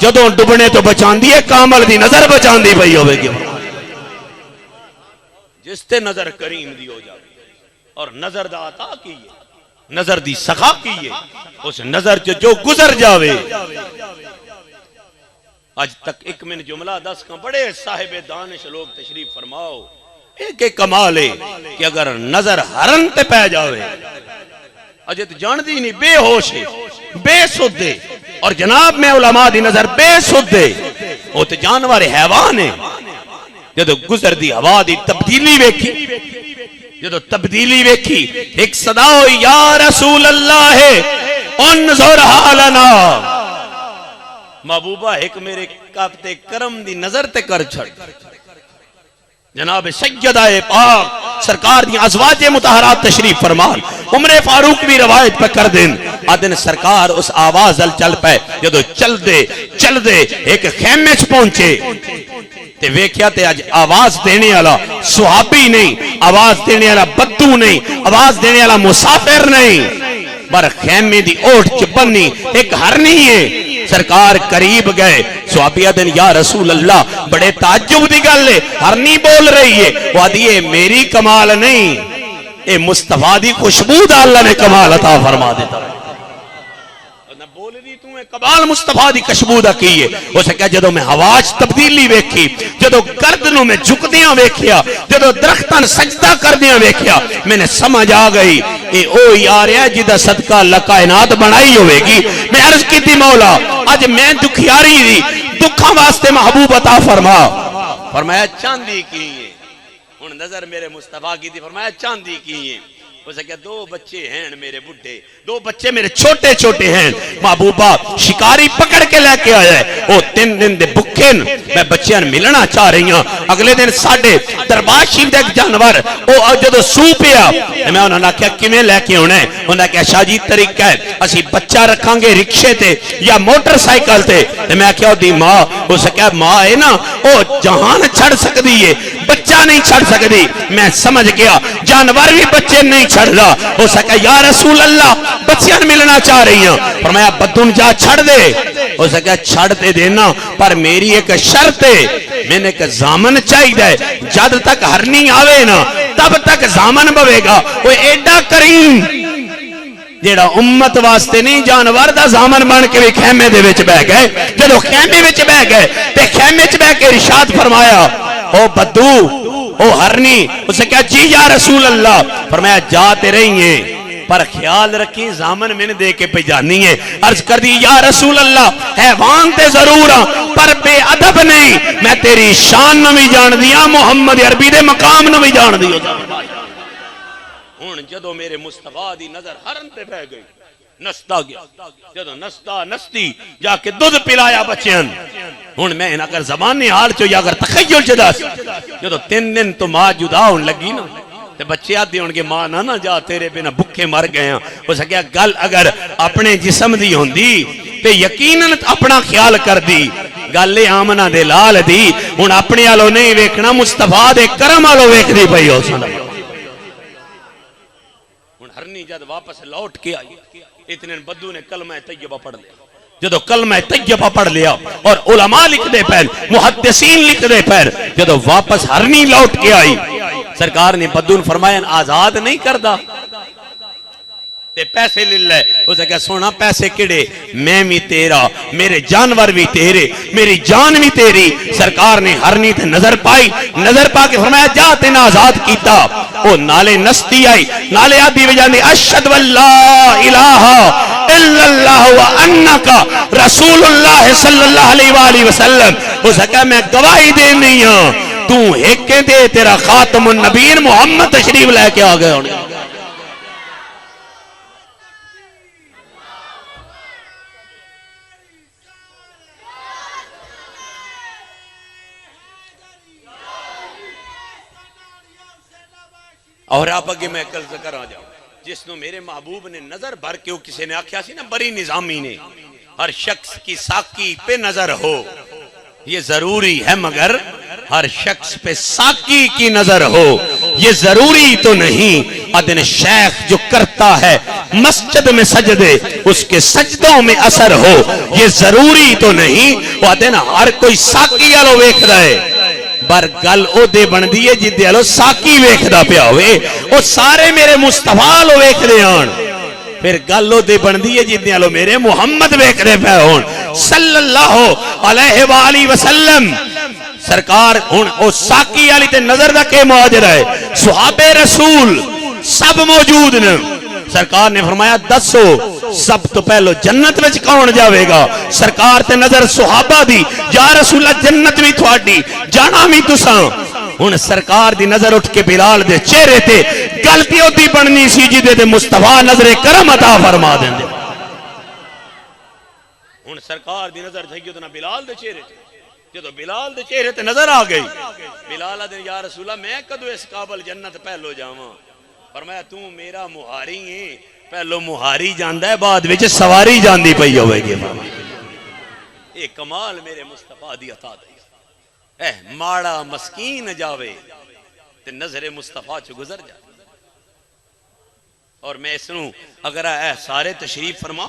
جدو ڈبنے تو بچان دیئے کامل دی نظر بچان دی بھئی ہوئے گی، جس تے نظر کریم دی ہو جائے اور نظر دا عطا کیے، نظر دی سخا کیے، اس نظر جو گزر جاوے، آج تک ایک من جملہ 10 کا بڑے صاحب دانش لوگ تشریف فرماؤ، ایک ایک کمال ہے کہ اگر نظر ہرن تے پہ جاوے، اجت جان دی نہیں بے ہوش ہے، بے سود دے، اور جناب میں علماء دی نظر بے سود دے، وہ تے جانور حیوان ہے، جدو گزر دی ہوا دی تبدیلی ویکھی، جدو تبدیلی ویکھی ایک صدا ہو یا رسول اللہ ہے انظر حالنا، محبوبہ ایک میرے کعبت کرم دی نظر تے کر چھڑ، جناب سیدہ پاک سرکار دی ازواج مطہرات تشریف فرمان، عمر فاروق بھی روایت پہ کر دیں، آدھن سرکار اس آواز ال چل پہ، جدو چل دے ایک خیمے چ پہنچے، تے ویکھیا تے آج آواز دینے والا صحابی نہیں، آواز دینے والا بدو نہیں، آواز دینے والا مسافر نہیں، بر خیمے دی اوٹ چ بنی ایک ہرنی ہے، سرکار قریب گئے، صحابیہ دن یا رسول اللہ بڑے تعجب دی گل ہے، ہرنی بول رہی ہے، وہ دیئے میری کمال نہیں، اے مصطفیٰ دی خوشبو دا اللہ نے کمال عطا فرما دیتا ہے، بول رہی تو ہے کمال مصطفیٰ دی خوشبو دا کیے، اسے کہا جدو میں ہواج تبدیلی ویکھی، جدو گردنوں میں جھکدیاں ویکھیا، جدو درختان سجدہ کردیاں ویکھیا، میں نے سمجھ آ گئی اے او یار ہے جدہ صدقہ اللہ کائنات بنائی ہوئے گی، میں عرض کی تھی مولا آج میں دکھیاری دی دکھاں واسطے محبوب عطا فرمایا چاندی کی ہے، ان نظر میرے مصطفیٰ کی تھی، فرمایا چاندی کی ہے، اسے کہا دو بچے ہیں میرے بڈھے، دو بچے میرے چھوٹے چھوٹے ہیں، محبوبہ شکاری پکڑ کے لے کے آیا ہے، وہ 3 دن دے بکھن میں بچیاں ملنا چاہ رہی ہیں، اگلے دن ساڑھے دربار شریف دے ایک جانور وہ جدو سو پیا، میں انہوں نے کہا کمیں لے کے ہونا ہے، انہوں نے کہا شاہ جی طریقہ ہے اسی بچہ رکھاں گے رکشے تے یا موٹر سائیکل تے، میں کہا دی ماں، اسے کہا ماں ہے نا وہ جہان چھڑ سکتی ہے،
بچہ نہیں چھڑ سکتی. میں سمجھ گیا جانور بھی بچے نہیں چھڑ رہا. ہو سکا یا رسول اللہ بچیاں ملنا چاہ رہی ہیں. فرمایا بدن جا چھڑ دے. ہو سکا چھڑ دے دینا پر میری ایک شرط ہے, میں نے ایک زامن چاہیے. جد تک ہرنی آوے نا تب تک زامن بوے گا. وہ ایڈا کریم جیڑا امت واسطے نہیں جانور دا زامن بن کے بھی خیمے دے وچ بہ گئے. جدو خیمے وچ بہ گئے تے خیمے وچ بہ کے ارشاد فرمایا او بدو او ہرنی. اسے کہا جی یا رسول اللہ. فرمایا جاتے رہی ہیں پر خیال رکھی زامن میں نے دے کے پہ جانی ہے. عرض کر دی یا رسول اللہ حیوان تے ضرور ہاں پر بے ادب نہیں, میں تیری شان نہ بھی جان دیا, محمد عربی دے مقام نہ بھی جان دیا. ہون جدو میرے مصطفیٰ دی نظر ہرن تے بہ گئی نستا گیا. جدو نستا نستی جا کے دودھ پلایا بچیاں. ہون میں ان اگر زبانی حال چو یا اگر تخیل چدا سی جدو 3 دن تو ماں جدا ہون لگی نا تے بچے آدھے ہون کے ماں نہ جا تیرے بنا بکھے مر گئے ہیں. ہو سکیا گل اگر اپنے جسم دی ہون دی تے یقیناً اپنا خیال کر دی. گل آمنہ دے لال دی ہون اپنے آلو نہیں ویکھنا مصطفیٰ دے کرم آلو ویکھ دی پئی ہو سنا. ہرنی جد واپس لوٹ کے آئی اتنے بدو نے کلمہ طیبہ پڑھ لیا. جدو کلمہ طیبہ پڑھ لیا اور علماء لکھ دے پہل محدثین لکھ دے پہل جدو واپس ہرنی لوٹ کے آئی سرکار نے بدو نے فرمایا آزاد نہیں کردہ تے پیسے لے لے. اسے کہا سونا پیسے کڑے میں بھی تیرا میرے جانور بھی تیرے میری جان بھی تیری. سرکار نے ہرنی تے نظر پائی, نظر پا کے فرمایا جا تین آزاد کیتا. او نالے نستی آئی نالے آدھی وجہ دی اشہد واللہ الہ الا اللہ وانکا رسول اللہ صلی اللہ علیہ وآلہ وسلم. اسے کہا میں گواہی دینی ہوں تو ایک دے تیرا خاتم النبیین محمد تشریف لے کے آگئے ہونے. اور آپ اگے میں کل ذکر آ جاؤں جس نے میرے محبوب نے نظر بھر کے کسی نے آکھیا سی نا بری نظامی نے ہر شخص کی ساکی پہ نظر ہو. یہ ضروری ہے مگر ہر شخص پہ ساکی کی نظر ہو یہ ضروری تو نہیں. ادن شیخ جو کرتا ہے مسجد میں سجدے اس کے سجدوں میں اثر ہو یہ ضروری تو نہیں. ادن ہر کوئی ساکی آلو ویکھ رہے بر گل او دے بن دیئے جدے آلو ساکی ویکھ دا پیا ہوئے او سارے میرے مصطفیٰ لو ویکھ دے آن پھر گل او دے بن دیئے جدے آلو میرے محمد ویکھ دے پیا ہون صلی اللہ علیہ وآلہ وسلم. سرکار ہون او ساکی آلی تے نظر دا کے معاجر ہے صحابہ رسول سب موجود نے. سرکار نے فرمایا دسو سب تو پہلو جنت وچ کون جاوے گا. سرکار تے نظر صحابہ دی یا رسول اللہ جنت بھی تھوڑی جانا بھی تساں. ہن سرکار دی نظر اٹھ کے بلال دے چہرے تے غلطی ہوتی بننی سی جدے تے مصطفیٰ نظر کرم عطا فرما دیں دے. ہن سرکار دی نظر سیدنا بلال دے چہرے تے جدو بلال دے چہرے تے نظر آ گئی بلال دے یا رسول اللہ میں کدو اس قابل جنت پہلو جاواں. فرمایا تو میرا مہاری ہے پہلو مہاری جاندہ ہے بعد وچ سواری جاندی پئی ہوئے گی. اے کمال میرے مصطفیٰ دی عطا دی اے ماڑا مسکین جاوے تے نظر مصطفیٰ چو گزر جا. اور میں سنوں اگر اے سارے تشریف فرما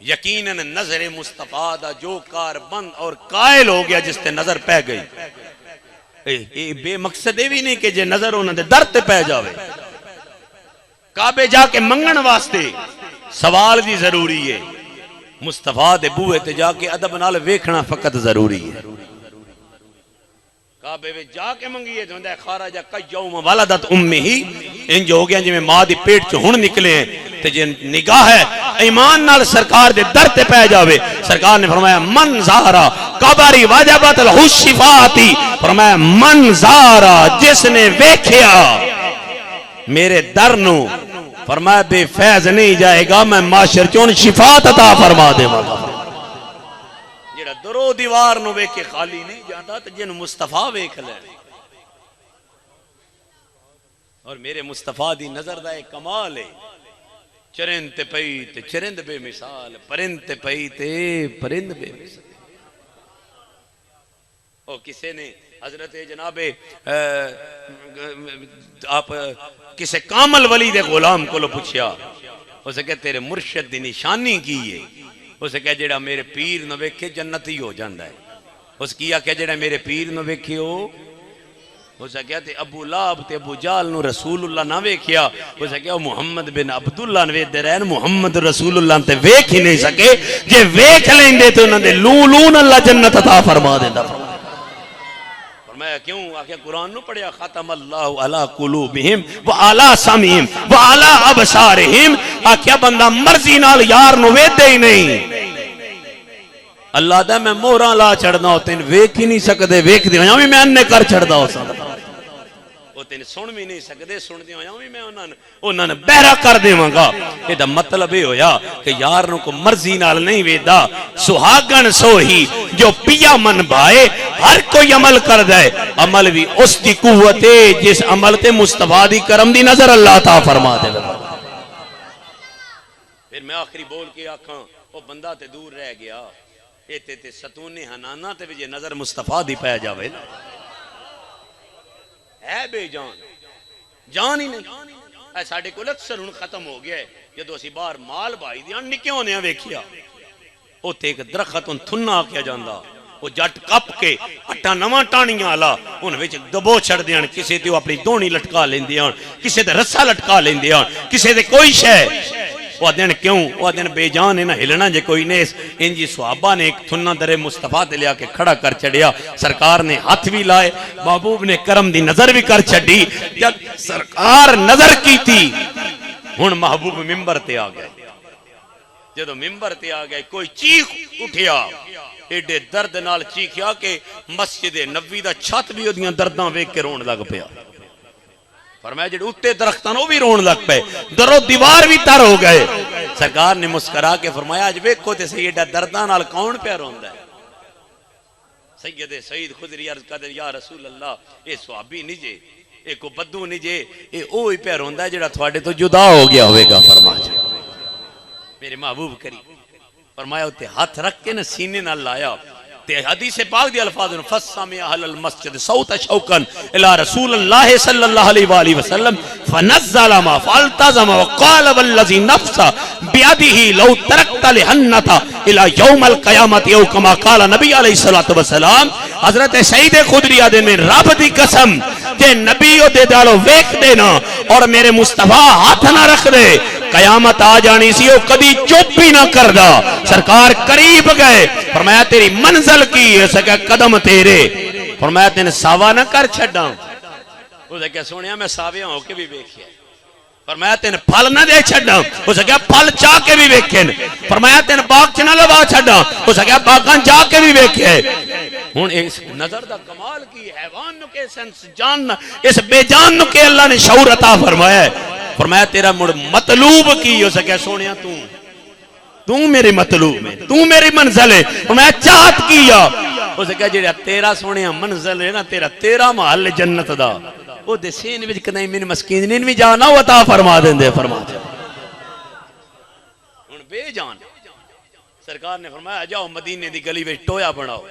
یقیناً نظر مصطفیٰ دا جو کار بند اور قائل ہو گیا جس تے نظر پہ گئی اے بے مقصد بھی نہیں کہ جے نظر ہونا دے در تے پہ جاوے. کعبے جا کے منگن واسطے سوال بھی ضروری ہے مصطفیٰ دے بوئے تے جا کے ادب نال ویکھنا فقط ضروری ہے. کعبے میں جا کے منگیے جو ہے خارجہ کیوم ولدت امہی ان جو ہو گیا جی میں ماں دی پیٹ چو ہن نکلے ہیں تے جن نگاہ ہے ایمان نال سرکار دے در تے پہ جاوے. سرکار نے فرمایا من زارا قبری واجبت لہو شفاعتی. فرمایا من زارا جس نے ویکھیا میرے در نو فرمایا بے فیض نہیں جائے گا میں معاشر چون شفاعت عطا فرما دے والا. جڑا درو دیوار نو ویکھے خالی نہیں جاتا تو جن مصطفیٰ ویکھ لے. اور میرے مصطفیٰ دی نظر دا ایک کمال ہے چرند تے پئی تے چرند بے مثال پرند تے پئی تے پرند بے مثال.
اور کسی نے حضرت جناب آپ کسی کامل ولی دے غلام کو پوچھیا، اسے کہ تیرے مرشد دی نشانی کی ہے؟ اسے کہ جڑا میرے پیر نہ ویکھے جنتی ہو جاندہ ہے۔ اس کیا کہ جڑا میرے پیر نہ ویکھے ہو، اسے کہا تے ابو لہب تے ابو جہل نو رسول اللہ نہ ویکھیا، اسے کہا محمد بن عبداللہ نے دے رہن محمد رسول اللہ تے ویکھ ہی نہیں سکے، جے ویکھ لیندے تو انہوں نے لون اللہ جنت عطا فرما دیندہ۔ فرمایا کیوں؟ آخیا قرآن نو پڑھیا ختم اللہ علی قلوبہم وعلی سمعہم وعلی ابصارہم، آخیا بندہ مرضی نال یار نو ویدے ہی نہیں، اللہ دا میں موراں لا چڑھنا ہوتے ہیں ویکھ ہی نہیں سکتے، ویکھ دی ہویاں بھی میں اننے کر چڑھدا ہو سکتا ہوتے ہیں سن بھی نہیں سکتے، سن دی ہویاں بھی میں انہوں نے بہرہ کر دے مانگا۔ یہ دا مطلب یہ ہویا کہ یار نو کو مرضی نال نہیں ویدہ، سہاگن سو ہی جو پیا من بھائے، ہر کوئی عمل کر دے، عمل بھی اس دی قوت ہے جس عمل تے مصطفیٰ دی کرم دی نظر اللہ تا فرما دے۔ پھر میں آخری بول کے آکھاں وہ بندہ تے دور رہ گیا، ایتے تے ستون حنانا تے بھی نظر مصطفیٰ دی پہ جاوے ہے بے جان، جان ہی نہیں۔ اے ساڑھے کو اکثر ان ختم ہو گیا ہے، جدو اسی بار مال بھائی دیا نکیوں نے ویکھیا، او تے ایک درخت ان تھنا کیا جاندہ، وہ جٹ کپ کے اٹھا نواں ٹانیاں آلا ان ویچ دبو چھڑ دیاں، کسے تے وہ اپنی دونی لٹکا لیں دیاں، کسے تے رسا لٹکا لیں دیاں، کسے تے کوئی شے۔ وہ دن کیوں؟ وہ دن بے جان ہے نہ ہلنا جے کوئی نیس۔ انجی صحابہ نے ایک تھنہ در مصطفیٰ تے لیا کے کھڑا کر چڑیا، سرکار نے ہاتھ بھی لائے، محبوب نے کرم دی نظر بھی کر چڑی، جب سرکار نظر کی تھی ہن محبوب ممبر تے آ گئے، جدو ممبر تے آ گئے کوئی چیخ اٹھیا، ایڈے درد نال چیخیا کہ مسجد نبوی دا چھت بھی دیاں درداں ویکھ کے رون لگ پیا۔ فرمایا جڑے اٹھتے درختان وہ بھی رون لگ پے، درو دیوار بھی تر ہو گئے۔ سرکار نے مسکرا کے فرمایا اج ویکھو تے سیدہ درداں نال کون پہ روندا ہے؟ سید سعید خدری عرض کر یا رسول اللہ اے صحابی نہیں جے، اے کو بدو نہیں جے، اے اوہی پہ روندا ہے جڑا تھوڑے تو جدا ہو گیا ہوئے گا۔ فرمایا میرے محبوب کریم فرمایا تے ہاتھ رکھ کے نہ سینے نہ لایا، تے حدیث پاک دی الفاظ فَسَّمِعَ أَهْلَ الْمَسْجِدِ صَوْتَ شَوْقًا إِلَى رَسُولِ اللَّهِ صَلَّى اللَّهُ عَلَيْهِ وَآلِهِ وَسَلَّمَ فَنَزَّلَ مَا فَالْتَزَمَ وَقَالَ وَالَّذِي نَفْسَ بِيَدِهِ لَوْ تَرَكْتَ لِحَنَّةَ إِلَى يَوْمَ الْقِيَامَةِ أَوْ كَمَا قَالَ نبی علیہ الصلوۃ والسلام۔ حضرت سعید خدری آدھے میں رب دی قسم کہ نبی دے دالو ویکھ دینا اور میرے مصطفیٰ ہاتھ نہ رکھ دے، قیامت آ جانی سی وہ کدی چپ بھی نہ کردا۔ سرکار قریب گئے، فرمایا تیری منزل کی ہے، سکا قدم تیرے، فرمایا تین ساوا نہ کر چھڑا، اسے کیا سونیا میں ساویاں ہو کے بھی بیکھیا، فرمایا تین پھل نہ دے چھڑا، اسے کیا پھل چاہ کے بھی بیکھیں، فرمایا تین باغ چنہ لبا چھڑا، اسے کیا باغان جا کے بھی بیکھے۔ ہون اس نظر دا کمال کی حیوان نو کے سنس جان اس بے جان نو کے اللہ نے شعور عطا فرمایا ہے۔ فرمایا تیرا مڑ مطلوب کی، اسے کیا سونیا تو میرے مطلوب میں، تو میری منزل ہے، فرمایا چاہت کیا، اسے کیا جڑا تیرا سونیا منزل ہے نا، تیرا محل جنت دا، وہ دے سین وچ کدی میری مسکین نے بھی جانا عطا فرما دیندے۔ فرما دے ہن بے جان سرکار نے فرمایا جاؤ مدینے دی گلی وچ ٹویا بناؤ،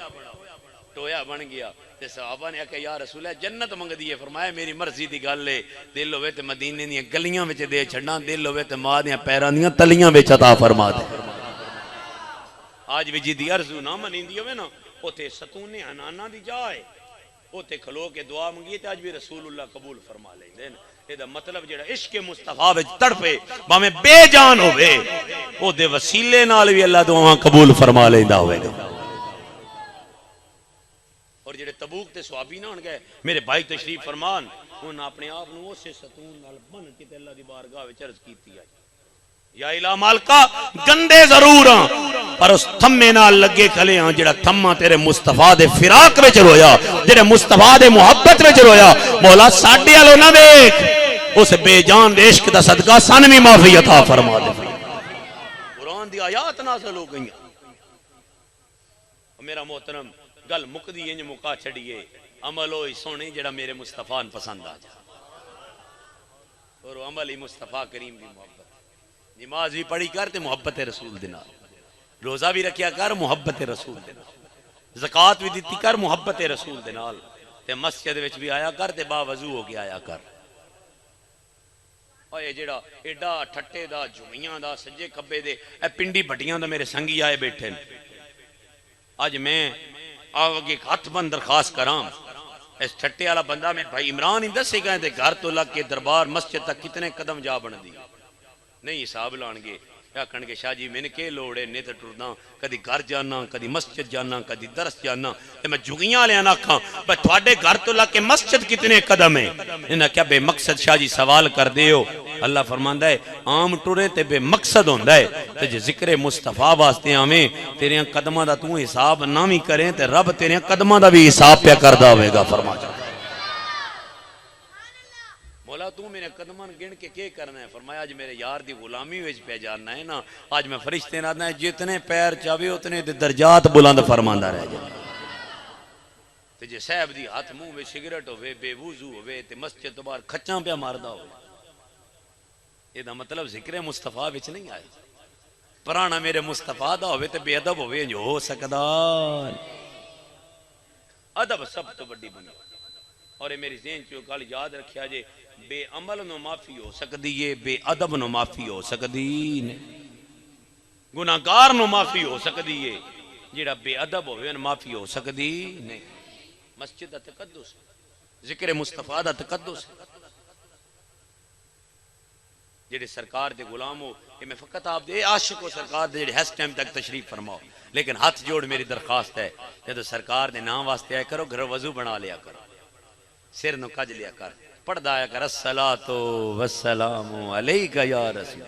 ٹویا بن گیا تے صحابہ نے کہا یا رسول اللہ جنت منگ دیئے، فرمایا میری مرضی دی گل ہے، دل ہوئے تے مدینے دی گلیاں وچ دے چھڑنا، دل ہوئے تے ماں دیاں پیران دیاں تلیاں وچ عطا فرما دے۔ آج بھی جی دی ارزو نہ منیندی ہوئے نا، وہ تے ستون حنانا دی جائے، وہ تے کھلو کے دعا منگیے تے آج بھی رسول اللہ قبول فرما لیں دے۔ یہ دا مطلب جڑا عشق مصطفیٰ وچ تڑپے باہمیں بے جان ہوئے، وہ دے وسیلے نال بھی اللہ دعاں قبول فرما لیں دا ہوئے گا۔ اور جڑے تبوک تے صحابی نہ ہون گئے، میرے بھائی تشریف فرمان، انہوں اپنے آپ نو اسے ستون نال بن کے تے اللہ دی بارگاہ وچ عرض کیتی ہے یا الہ مالکا گندے ضرور ہاں پر اس تھمے نال لگے کھلے ہاں جڑا تھما تیرے مصطفیٰ دے فراق وچ رویا، جڑے مصطفیٰ دے محبت وچ رویا، مولا ساڈے والو نہ دیکھ، اس بے جان دے عشق دا صدقہ سن بھی معافی عطا فرما دے۔ قرآن دی آیات نازل ہو گئیں، میرا محترم گل مقدی انج مکا چھڑیے، عمل ہوئی سونے جڑا میرے مصطفیٰ پسند آ جا، اور عمل ہی مصطفیٰ کریم دی محبت، نماز بھی پڑھی کر تے محبت رسول دینا، روزہ بھی رکھیا کر محبت رسول دینا، زکات بھی دیتی کر محبت رسول دے نال، تے مسجد وچ بھی آیا کر تے با وضو ہو کے آیا کر۔ اے جڑا ایڈا ٹھٹے دا جمعیاں دا سجے کبے دے اے پنڈی بھٹیاں دا میرے سنگی آئے بیٹھے، اج میں آگے ہاتھ بند درخواست کرام، اس ٹھٹے والا بندہ میں بھائی عمران ہی دسے گئے تھے گھر تو لگ کے دربار مسجد تک کتنے قدم جا بن دی، نہیں حساب لان گے آکھن کے شاہ جی میں نے کہ لوڑے نے تے ٹردا کدی گھر جانا کدی مسجد جانا کدی درس جانا تے میں جھگیاں لے آنا کھاں بھائی تھوڑے گھر تو لگ کے مسجد کتنے قدم ہیں؟ انہاں کیا بے مقصد شاہ جی سوال کر دے ہو؟ اللہ فرماندا ہے عام ٹرے تے بے مقصد ہوندا ہے تے جے ذکر مصطفیٰ واسطے آویں تیریاں قدماں دا تو حساب نہ وی کریں تے رب تیریاں قدماں دا بھی حساب پیا کردا ہوے گا۔ فرمایا مولا تو میرے قدمان گن کے کیا کرنا ہے؟ فرمایا آج میرے یار دی غلامی ویج پہ جاننا ہے نا، آج میں فرشتے نہ ہے جتنے پیر چاہوے اتنے درجات بلند فرماندہ رہ جائے۔ تے جے صاحب دی ہاتھ منہ میں سگریٹ ہوئے بے وضو ہوئے تے مسجد تو باہر کھچاں پہ ماردہ ہوئے، یہ دا مطلب ذکر مصطفیٰ وچ نہیں آئے، پرانا میرے مصطفیٰ دا ہوئے تے بے ادب ہوئے جو ہو سکدا ادب سب تو بڑی بنی۔ اور میری ذہن چو کال یاد رکھیا جے بے عمل نو معافی ہو سکدی ہے، بے ادب نو معافی ہو سکدی نہیں، گناہگار نو معافی ہو سکدی ہے، جیڑا بے ادب ہوئے ان معافی ہو سکدی نہیں۔ مسجد دا تقدس، ذکر مصطفیٰ دا تقدس، جیڑے سرکار دے غلام ہو کہ میں فقط آپ دے عاشق ہو سرکار دے جیڑے ہس ٹائم تک تشریف فرماؤ، لیکن ہاتھ جوڑ میری درخواست ہے جب سرکار دے نام واسطے آئے کرو گھر وضو بنا لیا کرو، سر نو کج لیا کر، پڑھ دایا کر الصلاۃ والسلام علیک یا رسول۔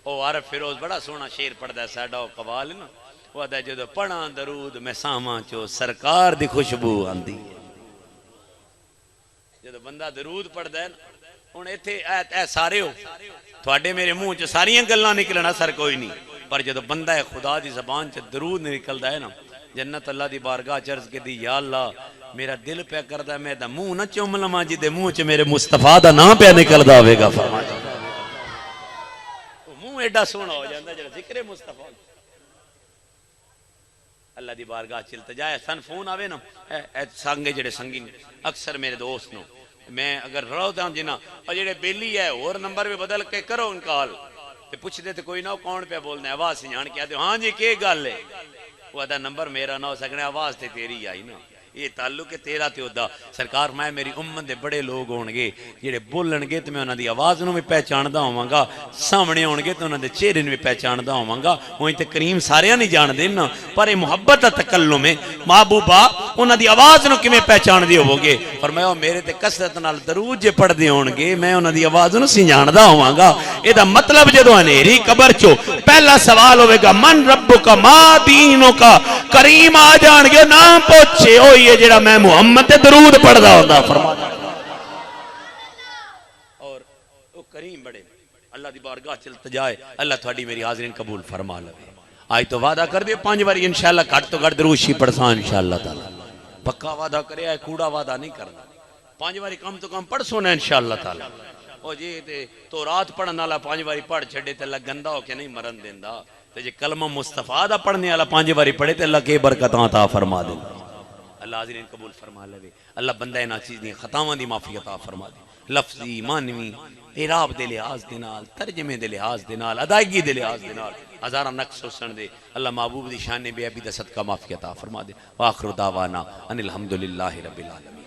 او عارف فیروز بڑا سونا شعر پڑھ دا ہے ساڈا او قوال ہے نا، وہ آدھا جدو پڑھاں درود میں ساواں چو سرکار دی خوشبو آندی ہے۔ جدو بندہ درود پڑھ دا ہے نا ہن ایتھے اے سارے ہو تواڈے میرے منہ چ ساریاں گلاں نکلن اثر کوئی نہیں، پر جدو بندہ خدا دی زبان چ درود نکلدا ہے نا جنت اللہ دی بارگاہ چرز کے دی یا اللہ میرا دل پہ کردا میں دا منہ نہ چوم لواں جے دے منہ چ میرے مصطفیٰ دا نام پہ نکلدا ہوے گا۔ فرمایا منہ ایڈا سونا ہو جاندا جڑا ذکر مصطفیٰ۔ اللہ دی بارگاہ چ التجا ہے سن فون آوے نا اے سنگے جڑے سنگی اکثر میرے دوست نو میں اگر رو دا جنا اور جڑے بیلی ہے اور نمبر بھی بدل کے کرو ان کال تے پوچھ دے تے کوئی نہ کون پہ بولنا ہے آواز سجان کے آتے ہاں جی کی گل ہے، وہ آدھا نمبر میرا نہ ہو سکنے آواز تے تیری آئی نا، یہ تعلق ہے تیرا تے ہودا۔ سرکار میں میری امت دے بڑے لوگ ہونگے جڑے بولن گے تے میں انہاں دی آواز نوں بھی پہچاندا ہوواں سامنے ہون گے تے انہاں دے چہرے نوں بھی پہچاندا ہوواں اویں تے کریم سارے نہیں جان دے نا، پر اے محبت دا تکلم ہے محبوبا انہاں دی آواز نوں کیویں پہچان دی ہووگے؟ فرمایا میرے تے کثرت نال درود جے پڑھ دے ہون گے میں انہاں دی آواز نوں سنجاندا ہوواں۔ اے دا مطلب جدوں انہیری قبر چو پہلا سوال ہوے گا من ربک ما دینک، کریم آ جان گے نام پوچھے او یہ جڑا میں محمد تے درود پڑھدا ہوندا۔ فرمایا اور او کریم بڑے اللہ دی بارگاہ چ التجا ہے اللہ تھوڑی میری حاضرین قبول فرما لے۔ آج تو وعدہ کر دے 5 بار انشاءاللہ گھٹ تو گھٹ درود شریف پڑھساں انشاءاللہ تعالی، پکا وعدہ کرے ہے کوڑا وعدہ نہیں کرنا، 5 بار کم تو کم پڑھ سونا انشاءاللہ تعالی۔ او جی تے تو رات پڑھن والا 5 بار پڑھ چھڑے تے اللہ گندا ہو کے نہیں مرن دیندا، تے جے کلمہ مصطفیٰ دا پڑھنے والا 5 بار پڑھے تے اللہ کے برکتاں عطا فرما دے۔ اللہ حاضرین قبول فرما لے، اللہ بندہ انہاں چیز دی خطاواں دی معافی عطا فرما دے، لفظی مانوی اعراب دے لحاظ دے نال، ترجمے دے لحاظ دے نال، ادائیگی دے لحاظ دے نال ہزاراں نقص حسن دے، اللہ محبوب دی شان بے عبی دا صدقہ معافی عطا فرما دے۔ واخر دعوانا ان الحمدللہ رب العالمین۔